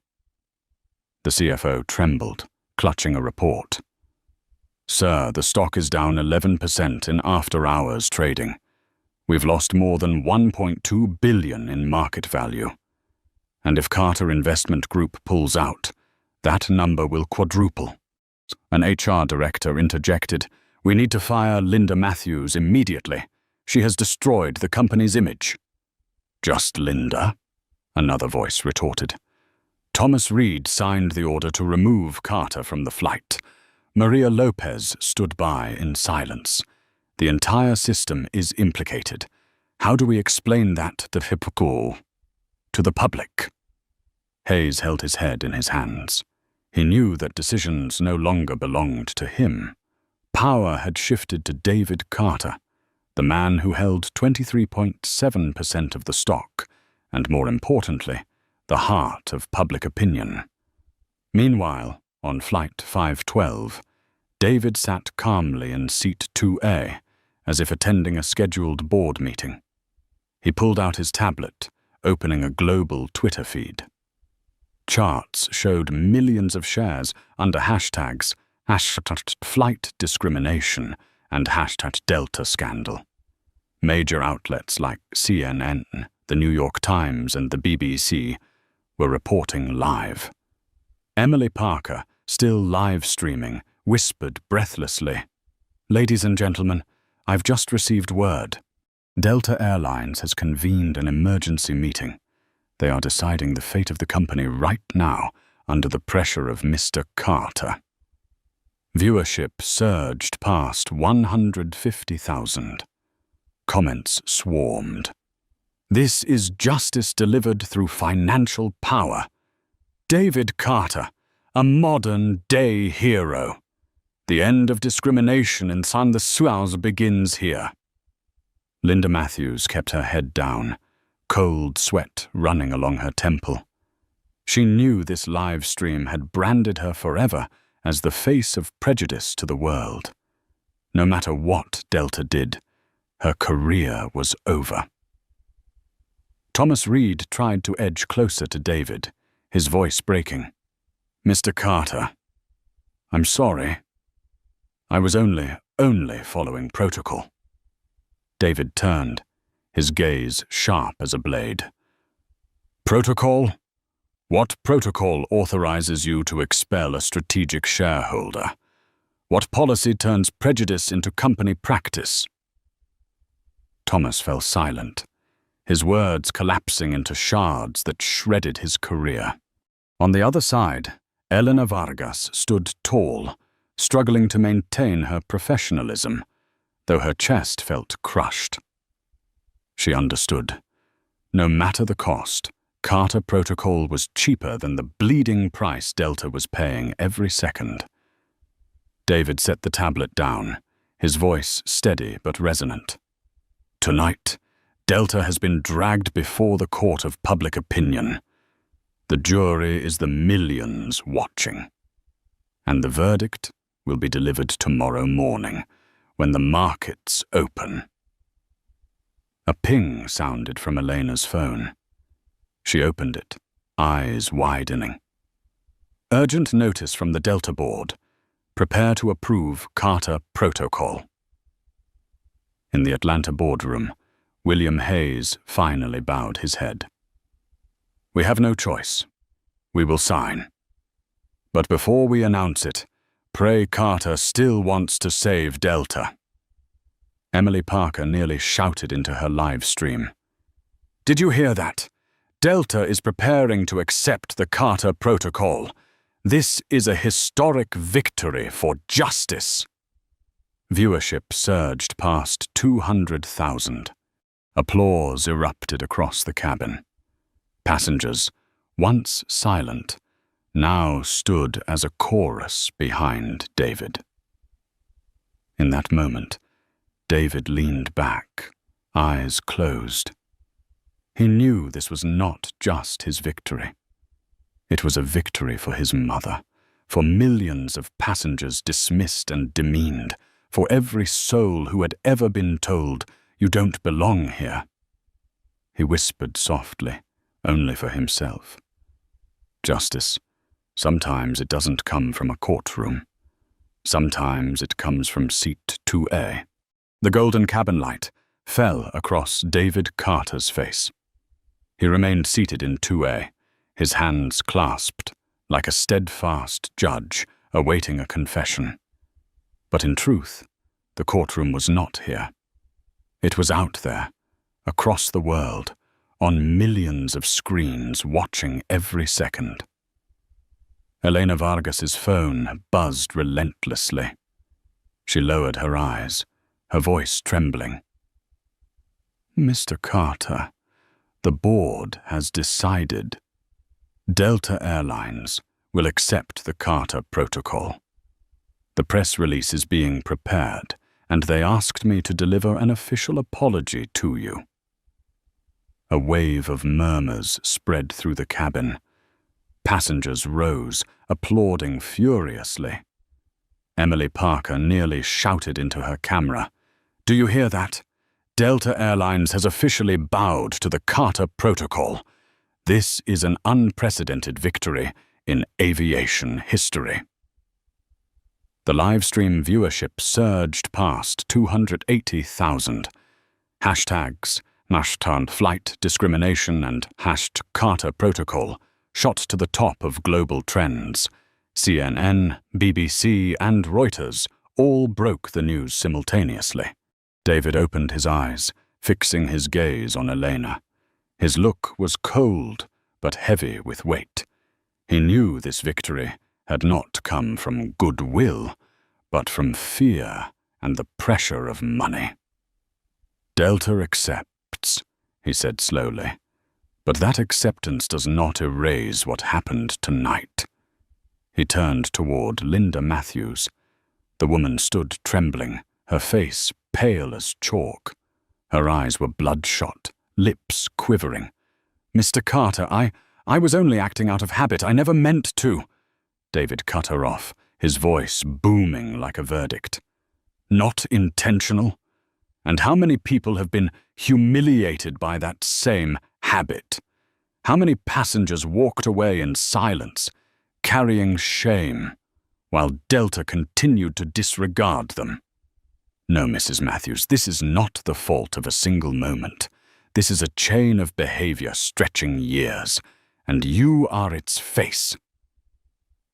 The CFO trembled, clutching a report. "Sir, the stock is down 11% in after-hours trading. We've lost more than $1.2 billion in market value. And if Carter Investment Group pulls out, that number will quadruple." An HR director interjected, "We need to fire Linda Matthews immediately. She has destroyed the company's image." "Just Linda?" another voice retorted. Thomas Reed signed the order to remove Carter from the flight. Maria Lopez stood by in silence. "The entire system is implicated. How do we explain that to the public?" Hayes held his head in his hands. He knew that decisions no longer belonged to him. Power had shifted to David Carter, the man who held 23.7% of the stock, and more importantly, the heart of public opinion. Meanwhile, on Flight 512, David sat calmly in seat 2A, as if attending a scheduled board meeting. He pulled out his tablet, opening a global Twitter feed. Charts showed millions of shares under hashtags #flight discrimination and #Delta scandal. Major outlets like CNN, the New York Times, and the BBC were reporting live. Emily Parker, still live streaming, whispered breathlessly, "Ladies and gentlemen, I've just received word. Delta Airlines has convened an emergency meeting. They are deciding the fate of the company right now under the pressure of Mr. Carter." Viewership surged past 150,000. Comments swarmed. "This is justice delivered through financial power. David Carter, a modern-day hero. The end of discrimination in San the Suez begins here." Linda Matthews kept her head down, cold sweat running along her temple. She knew this live stream had branded her forever as the face of prejudice to the world. No matter what Delta did, her career was over. Thomas Reed tried to edge closer to David, his voice breaking. "Mr. Carter, I'm sorry. I was only following protocol." David turned, his gaze sharp as a blade. "Protocol? What protocol authorizes you to expel a strategic shareholder? What policy turns prejudice into company practice?" Thomas fell silent, his words collapsing into shards that shredded his career. On the other side, Elena Vargas stood tall, struggling to maintain her professionalism, though her chest felt crushed. She understood. No matter the cost, Carter Protocol was cheaper than the bleeding price Delta was paying every second. David set the tablet down, his voice steady but resonant. "Tonight, Delta has been dragged before the court of public opinion. The jury is the millions watching. And the verdict will be delivered tomorrow morning, when the markets open." A ping sounded from Elena's phone. She opened it, eyes widening. Urgent notice from the Delta board. Prepare to approve Carter Protocol. In the Atlanta boardroom, William Hayes finally bowed his head. We have no choice. We will sign. But before we announce it, pray Carter still wants to save Delta. Emily Parker nearly shouted into her live stream. Did you hear that? Delta is preparing to accept the Carter Protocol. This is a historic victory for justice. Viewership surged past 200,000. Applause erupted across the cabin. Passengers, once silent, now stood as a chorus behind David. In that moment, David leaned back, eyes closed. He knew this was not just his victory. It was a victory for his mother, for millions of passengers dismissed and demeaned, for every soul who had ever been told, "You don't belong here." He whispered softly, only for himself. Justice, sometimes it doesn't come from a courtroom. Sometimes it comes from seat 2A. The golden cabin light fell across David Carter's face. He remained seated in 2A, his hands clasped, like a steadfast judge awaiting a confession. But in truth, the courtroom was not here. It was out there, across the world, on millions of screens watching every second. Elena Vargas's phone buzzed relentlessly. She lowered her eyes, her voice trembling. Mr. Carter, the board has decided. Delta Airlines will accept the Carter Protocol. The press release is being prepared, and they asked me to deliver an official apology to you. A wave of murmurs spread through the cabin. Passengers rose, applauding furiously. Emily Parker nearly shouted into her camera. Do you hear that? Delta Airlines has officially bowed to the Carter Protocol. This is an unprecedented victory in aviation history. The livestream viewership surged past 280,000. Hashtags, #flight discrimination and #Carter Protocol shot to the top of global trends. CNN, BBC, and Reuters all broke the news simultaneously. David opened his eyes, fixing his gaze on Elena. His look was cold, but heavy with weight. He knew this victory had not come from goodwill, but from fear and the pressure of money. Delta accepts, he said slowly, but that acceptance does not erase what happened tonight. He turned toward Linda Matthews. The woman stood trembling, her face pale as chalk. Her eyes were bloodshot, lips quivering. Mr. Carter, I was only acting out of habit. I never meant to. David cut her off, his voice booming like a verdict. Not intentional? And how many people have been humiliated by that same habit? How many passengers walked away in silence, carrying shame, while Delta continued to disregard them? No, Mrs. Matthews, this is not the fault of a single moment. This is a chain of behavior stretching years, and you are its face.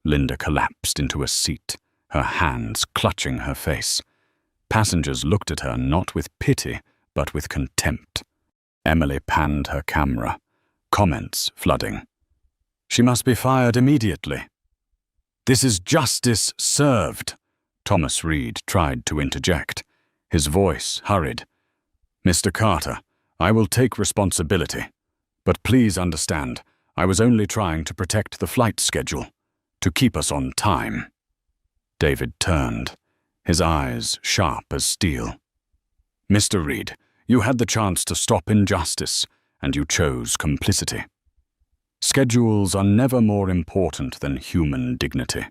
Linda collapsed into a seat, her hands clutching her face. Passengers looked at her not with pity, but with contempt. Emily panned her camera, comments flooding. She must be fired immediately. This is justice served. Thomas Reed tried to interject. His voice hurried. Mr. Carter, I will take responsibility, but please understand, I was only trying to protect the flight schedule, to keep us on time. David turned, his eyes sharp as steel. Mr. Reed, you had the chance to stop injustice, and you chose complicity. Schedules are never more important than human dignity.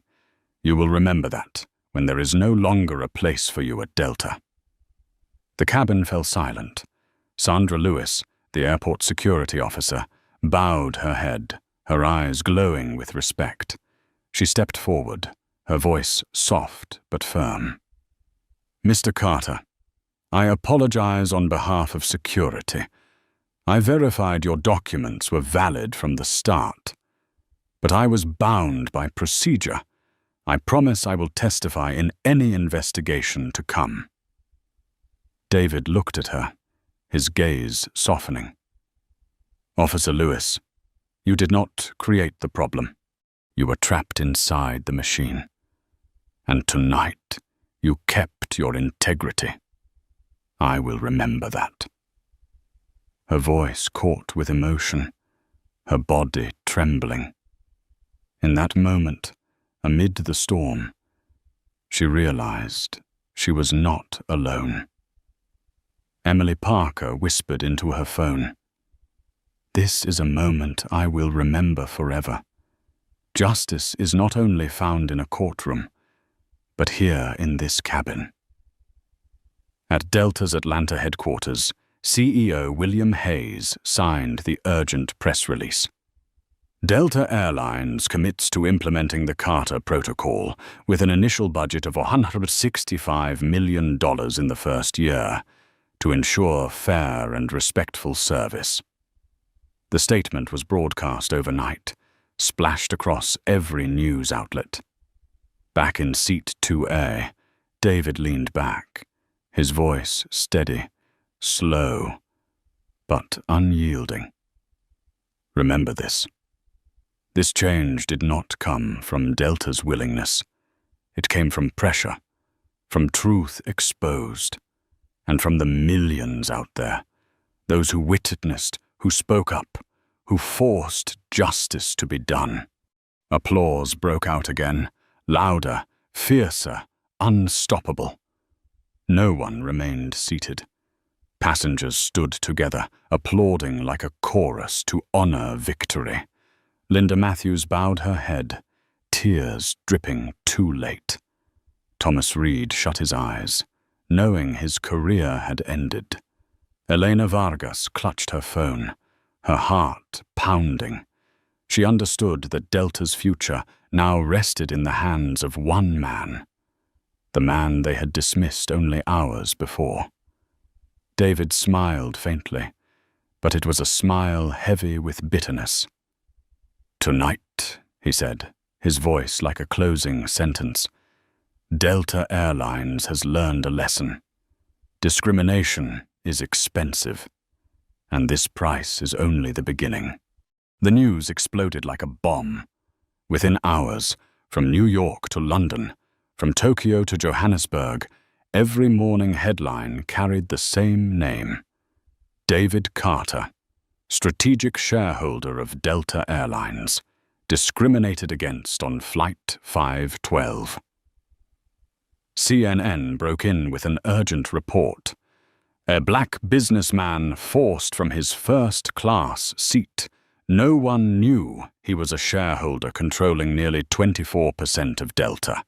You will remember that when there is no longer a place for you at Delta. The cabin fell silent. Sandra Lewis, the airport security officer, bowed her head, her eyes glowing with respect. She stepped forward, her voice soft but firm. "Mr. Carter, I apologize on behalf of security. I verified your documents were valid from the start, but I was bound by procedure. I promise I will testify in any investigation to come." David looked at her, his gaze softening. "Officer Lewis, you did not create the problem. You were trapped inside the machine. And tonight, you kept your integrity. I will remember that." Her voice caught with emotion, her body trembling. In that moment, amid the storm, she realized she was not alone. Emily Parker whispered into her phone, "This is a moment I will remember forever. Justice is not only found in a courtroom, but here in this cabin." At Delta's Atlanta headquarters, CEO William Hayes signed the urgent press release. Delta Airlines commits to implementing the Carter Protocol with an initial budget of $165 million in the first year to ensure fair and respectful service. The statement was broadcast overnight, splashed across every news outlet. Back in seat 2A, David leaned back, his voice steady, slow, but unyielding. "Remember this. This change did not come from Delta's willingness. It came from pressure, from truth exposed, and from the millions out there, those who witnessed, who spoke up, who forced justice to be done." Applause broke out again, louder, fiercer, unstoppable. No one remained seated. Passengers stood together, applauding like a chorus to honor victory. Linda Matthews bowed her head, tears dripping too late. Thomas Reed shut his eyes, knowing his career had ended. Elena Vargas clutched her phone, her heart pounding. She understood that Delta's future now rested in the hands of one man, the man they had dismissed only hours before. David smiled faintly, but it was a smile heavy with bitterness. "Tonight," he said, his voice like a closing sentence, "Delta Airlines has learned a lesson. Discrimination is expensive, and this price is only the beginning." The news exploded like a bomb. Within hours, from New York to London, from Tokyo to Johannesburg, every morning headline carried the same name: David Carter, strategic shareholder of Delta Airlines, discriminated against on Flight 512. CNN broke in with an urgent report. A black businessman forced from his first-class seat. No one knew he was a shareholder controlling nearly 24% of Delta.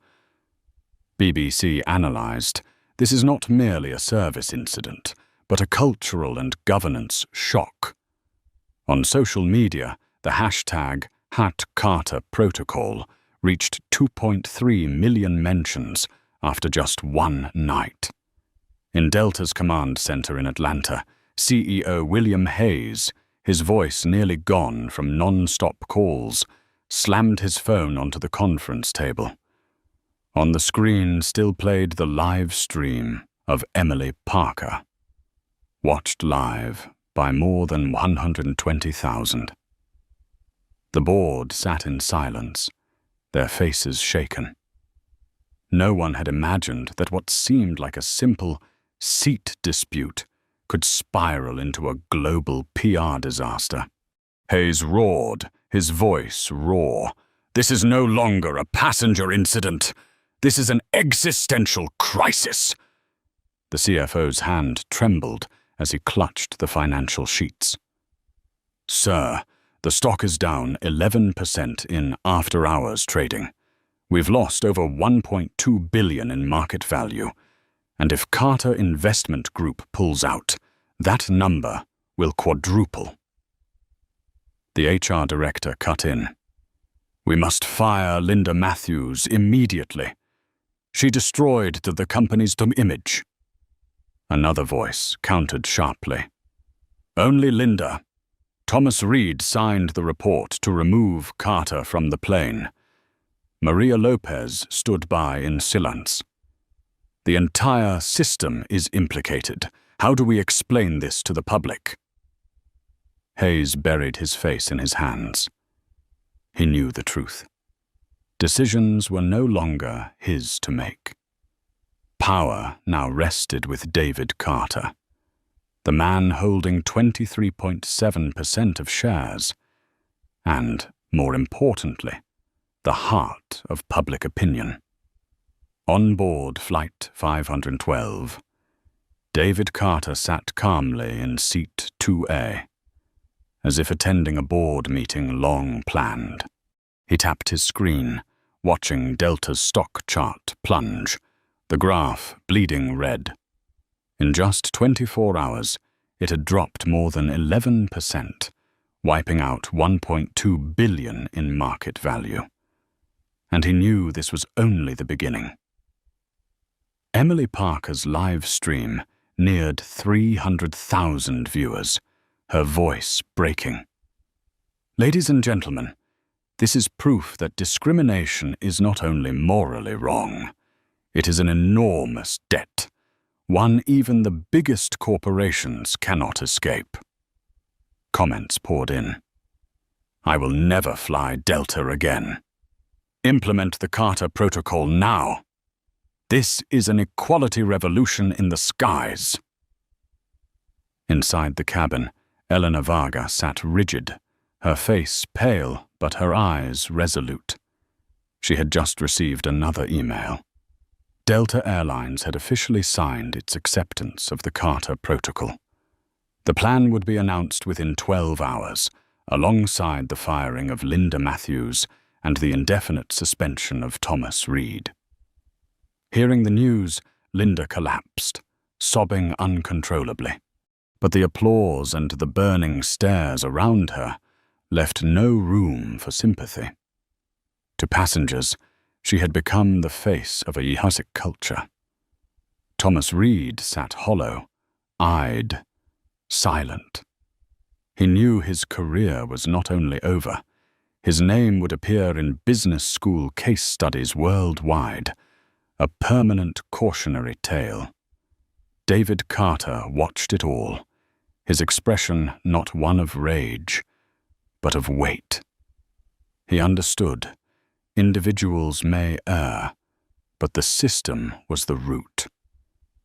BBC analyzed, this is not merely a service incident, but a cultural and governance shock. On social media, the hashtag #HatCarterProtocol reached 2.3 million mentions after just one night. In Delta's command center in Atlanta, CEO William Hayes, his voice nearly gone from non-stop calls, slammed his phone onto the conference table. On the screen still played the live stream of Emily Parker, watched live by more than 120,000. The board sat in silence, their faces shaken. No one had imagined that what seemed like a simple seat dispute could spiral into a global PR disaster. Hayes roared, his voice raw. "This is no longer a passenger incident. This is an existential crisis." The CFO's hand trembled as he clutched the financial sheets. "Sir, the stock is down 11% in after-hours trading. We've lost over $1.2 billion in market value, and if Carter Investment Group pulls out, that number will quadruple." The HR director cut in. "We must fire Linda Matthews immediately. She destroyed the company's image." Another voice countered sharply. "Only Linda. Thomas Reed signed the report to remove Carter from the plane. Maria Lopez stood by in silence. The entire system is implicated. How do we explain this to the public?" Hayes buried his face in his hands. He knew the truth. Decisions were no longer his to make. Power now rested with David Carter, the man holding 23.7% of shares, and, more importantly, the heart of public opinion. On board Flight 512, David Carter sat calmly in seat 2A, as if attending a board meeting long planned. He tapped his screen, watching Delta's stock chart plunge, the graph bleeding red. In just 24 hours, it had dropped more than 11%, wiping out $1.2 billion in market value. And he knew this was only the beginning. Emily Parker's live stream neared 300,000 viewers, her voice breaking. "Ladies and gentlemen, this is proof that discrimination is not only morally wrong, it is an enormous debt, one even the biggest corporations cannot escape." Comments poured in. "I will never fly Delta again. Implement the Carter Protocol now. This is an equality revolution in the skies." Inside the cabin, Eleanor Varga sat rigid, her face pale but her eyes resolute. She had just received another email. Delta Airlines had officially signed its acceptance of the Carter Protocol. The plan would be announced within 12 hours, alongside the firing of Linda Matthews and the indefinite suspension of Thomas Reed. Hearing the news, Linda collapsed, sobbing uncontrollably. But the applause and the burning stares around her left no room for sympathy. To passengers, she had become the face of a Yahusik culture. Thomas Reed sat hollow, eyed, silent. He knew his career was not only over. His name would appear in business school case studies worldwide, a permanent cautionary tale. David Carter watched it all, his expression not one of rage, but of weight. He understood. Individuals may err, but the system was the root,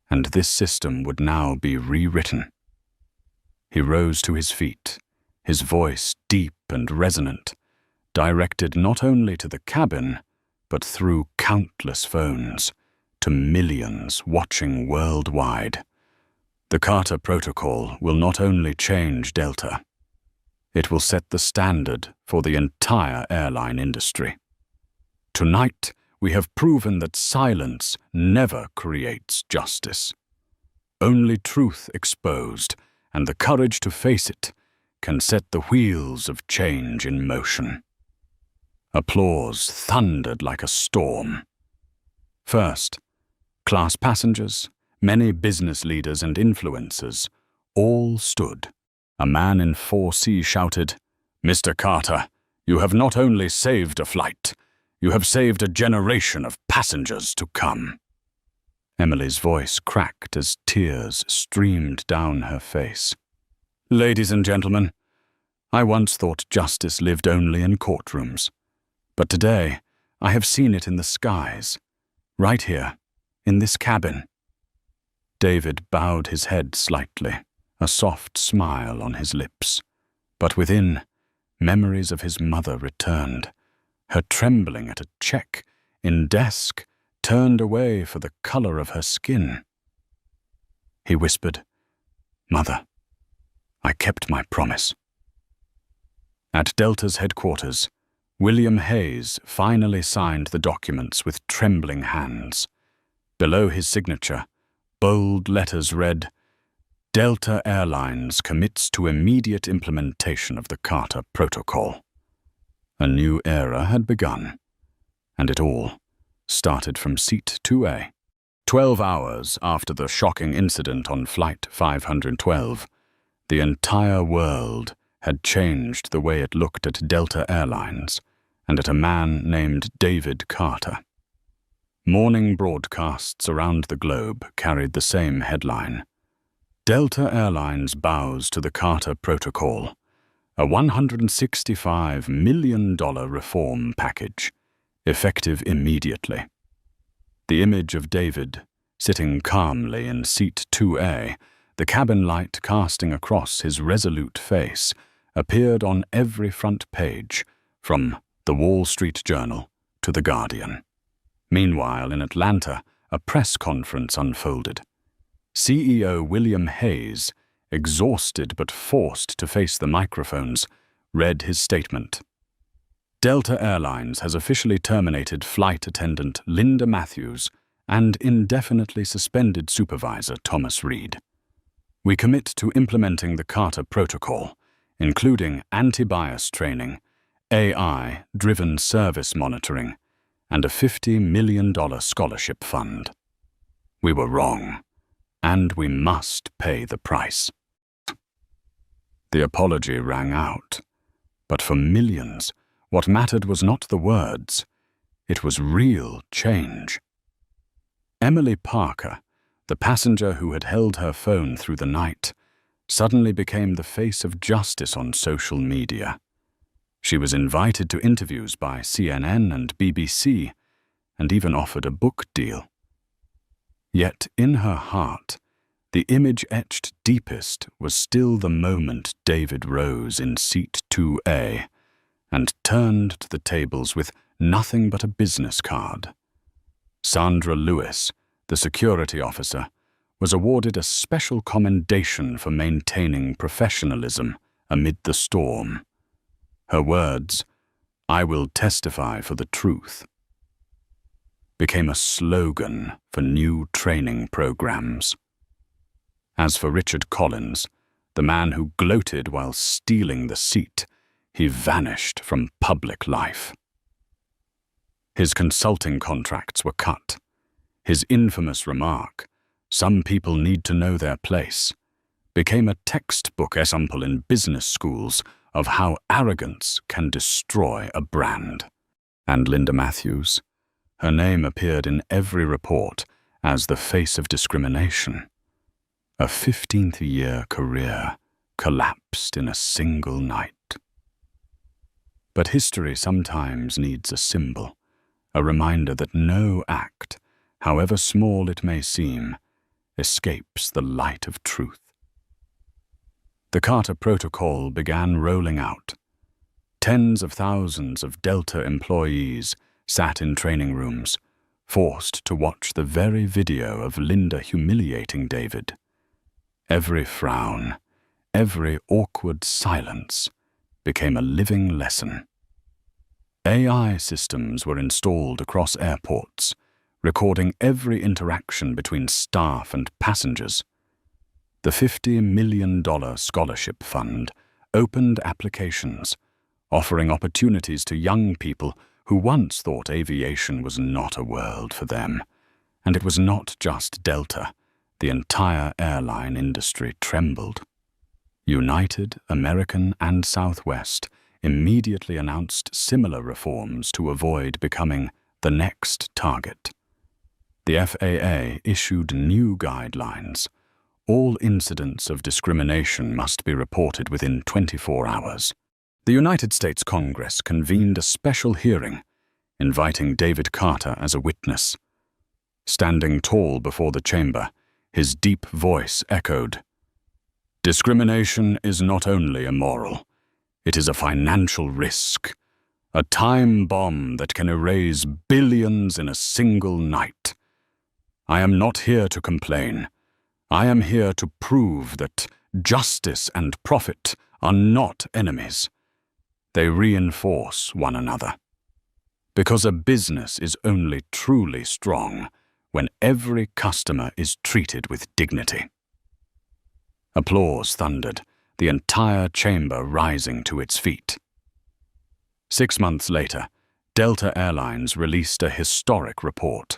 and this system would now be rewritten. He rose to his feet, his voice deep and resonant, directed not only to the cabin, but through countless phones, to millions watching worldwide. The Carter Protocol will not only change Delta, it will set the standard for the entire airline industry. Tonight, we have proven that silence never creates justice. Only truth exposed, and the courage to face it, can set the wheels of change in motion. Applause thundered like a storm. First, class passengers, many business leaders and influencers, all stood. A man in 4C shouted, "Mr. Carter, you have not only saved a flight, you have saved a generation of passengers to come." Emily's voice cracked as tears streamed down her face. "Ladies and gentlemen, I once thought justice lived only in courtrooms. But today, I have seen it in the skies, right here, in this cabin." David bowed his head slightly, a soft smile on his lips. But within, memories of his mother returned, her trembling at a check in desk, turned away for the color of her skin. He whispered, "Mother, I kept my promise." At Delta's headquarters, William Hayes finally signed the documents with trembling hands. Below his signature, bold letters read, Delta Airlines commits to immediate implementation of the Carter Protocol. A new era had begun, and it all started from seat 2A. 12 hours after the shocking incident on Flight 512, the entire world had changed the way it looked at Delta Airlines and at a man named David Carter. Morning broadcasts around the globe carried the same headline: Delta Airlines bows to the Carter Protocol, a $165 million reform package, effective immediately. The image of David, sitting calmly in seat 2A, the cabin light casting across his resolute face, appeared on every front page, from the Wall Street Journal to the Guardian. Meanwhile, in Atlanta, a press conference unfolded. CEO William Hayes, exhausted but forced to face the microphones, read his statement. Delta Airlines has officially terminated flight attendant Linda Matthews and indefinitely suspended supervisor Thomas Reed. We commit to implementing the Carter Protocol, including anti-bias training, AI-driven service monitoring, and a $50 million scholarship fund. We were wrong, and we must pay the price. The apology rang out, but for millions, what mattered was not the words, it was real change. Emily Parker, the passenger who had held her phone through the night, suddenly became the face of justice on social media. She was invited to interviews by CNN and BBC, and even offered a book deal. Yet in her heart, the image etched deepest was still the moment David rose in seat 2A and turned to the tables with nothing but a business card. Sandra Lewis, the security officer, was awarded a special commendation for maintaining professionalism amid the storm. Her words, "I will testify for the truth," became a slogan for new training programs. As for Richard Collins, the man who gloated while stealing the seat, he vanished from public life. His consulting contracts were cut. His infamous remark, "Some people need to know their place," became a textbook example in business schools of how arrogance can destroy a brand. And Linda Matthews, her name appeared in every report as the face of discrimination. A 15th-year career collapsed in a single night. But history sometimes needs a symbol, a reminder that no act, however small it may seem, escapes the light of truth. The Carter Protocol began rolling out. Tens of thousands of Delta employees sat in training rooms, forced to watch the very video of Linda humiliating David. Every frown, every awkward silence became a living lesson. AI systems were installed across airports, recording every interaction between staff and passengers. The $50 million scholarship fund opened applications, offering opportunities to young people who once thought aviation was not a world for them. And it was not just Delta. The entire airline industry trembled. United, American, and Southwest immediately announced similar reforms to avoid becoming the next target. The FAA issued new guidelines. All incidents of discrimination must be reported within 24 hours. The United States Congress convened a special hearing, inviting David Carter as a witness. Standing tall before the chamber, his deep voice echoed, "Discrimination is not only immoral, it is a financial risk, a time bomb that can erase billions in a single night. I am not here to complain. I am here to prove that justice and profit are not enemies. They reinforce one another. Because a business is only truly strong when every customer is treated with dignity." Applause thundered, the entire chamber rising to its feet. 6 months later, Delta Airlines released a historic report.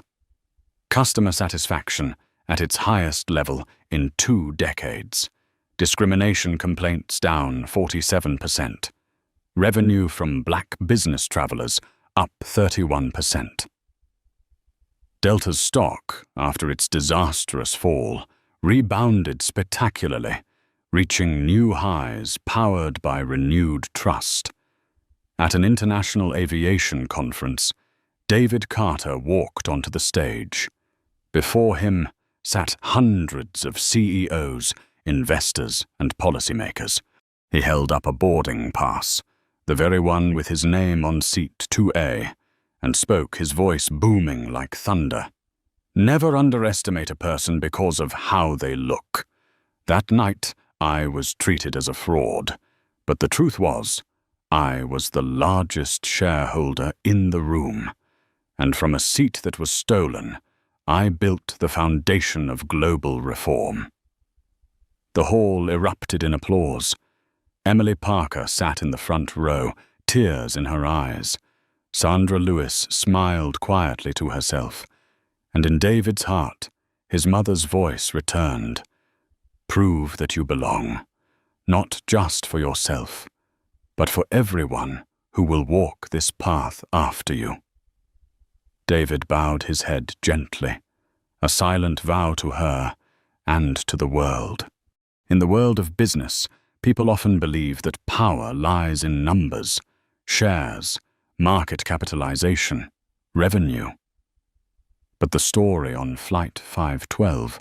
Customer satisfaction at its highest level in 2 decades. Discrimination complaints down 47%. Revenue from black business travelers up 31%. Delta's stock, after its disastrous fall, rebounded spectacularly, reaching new highs powered by renewed trust. At an international aviation conference, David Carter walked onto the stage. Before him sat hundreds of CEOs, investors, and policymakers. He held up a boarding pass, the very one with his name on seat 2A, and spoke, his voice booming like thunder. Never underestimate a person because of how they look. That night, I was treated as a fraud, but the truth was, I was the largest shareholder in the room, and from a seat that was stolen, I built the foundation of global reform. The hall erupted in applause. Emily Parker sat in the front row, tears in her eyes. Sandra Lewis smiled quietly to herself, and in David's heart, his mother's voice returned. Prove that you belong, not just for yourself, but for everyone who will walk this path after you. David bowed his head gently, a silent vow to her and to the world. In the world of business, people often believe that power lies in numbers, shares, market capitalization, revenue. But the story on Flight 512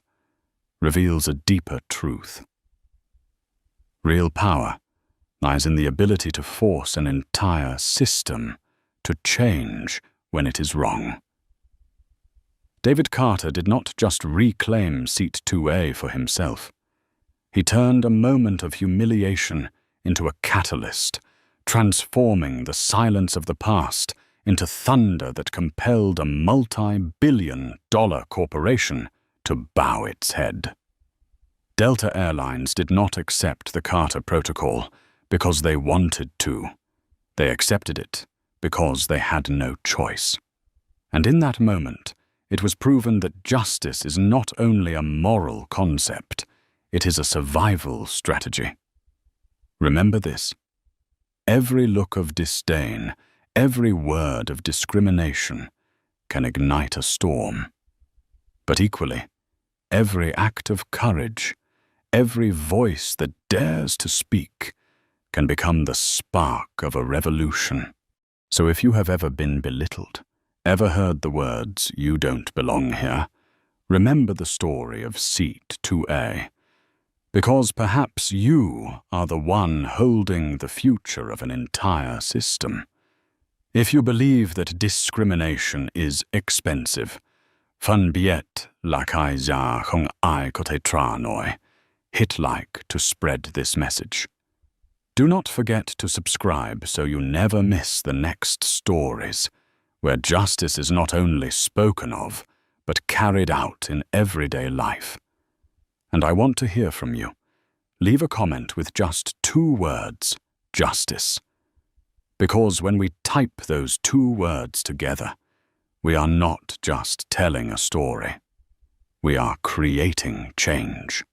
reveals a deeper truth. Real power lies in the ability to force an entire system to change when it is wrong. David Carter did not just reclaim seat 2A for himself. He turned a moment of humiliation into a catalyst, transforming the silence of the past into thunder that compelled a multi-billion-dollar corporation to bow its head. Delta Airlines did not accept the Carter Protocol because they wanted to. They accepted it because they had no choice. And in that moment, it was proven that justice is not only a moral concept, it is a survival strategy. Remember this. Every look of disdain, every word of discrimination can ignite a storm. But equally, every act of courage, every voice that dares to speak, can become the spark of a revolution. So if you have ever been belittled, ever heard the words, "You don't belong here," remember the story of seat 2A. Because perhaps you are the one holding the future of an entire system. If you believe that discrimination is expensive, fanbiet lakai za hong ai kote tranoi, hit like to spread this message. Do not forget to subscribe so you never miss the next stories, where justice is not only spoken of, but carried out in everyday life. And I want to hear from you. Leave a comment with just 2 words, justice. Because when we type those 2 words together, we are not just telling a story. We are creating change.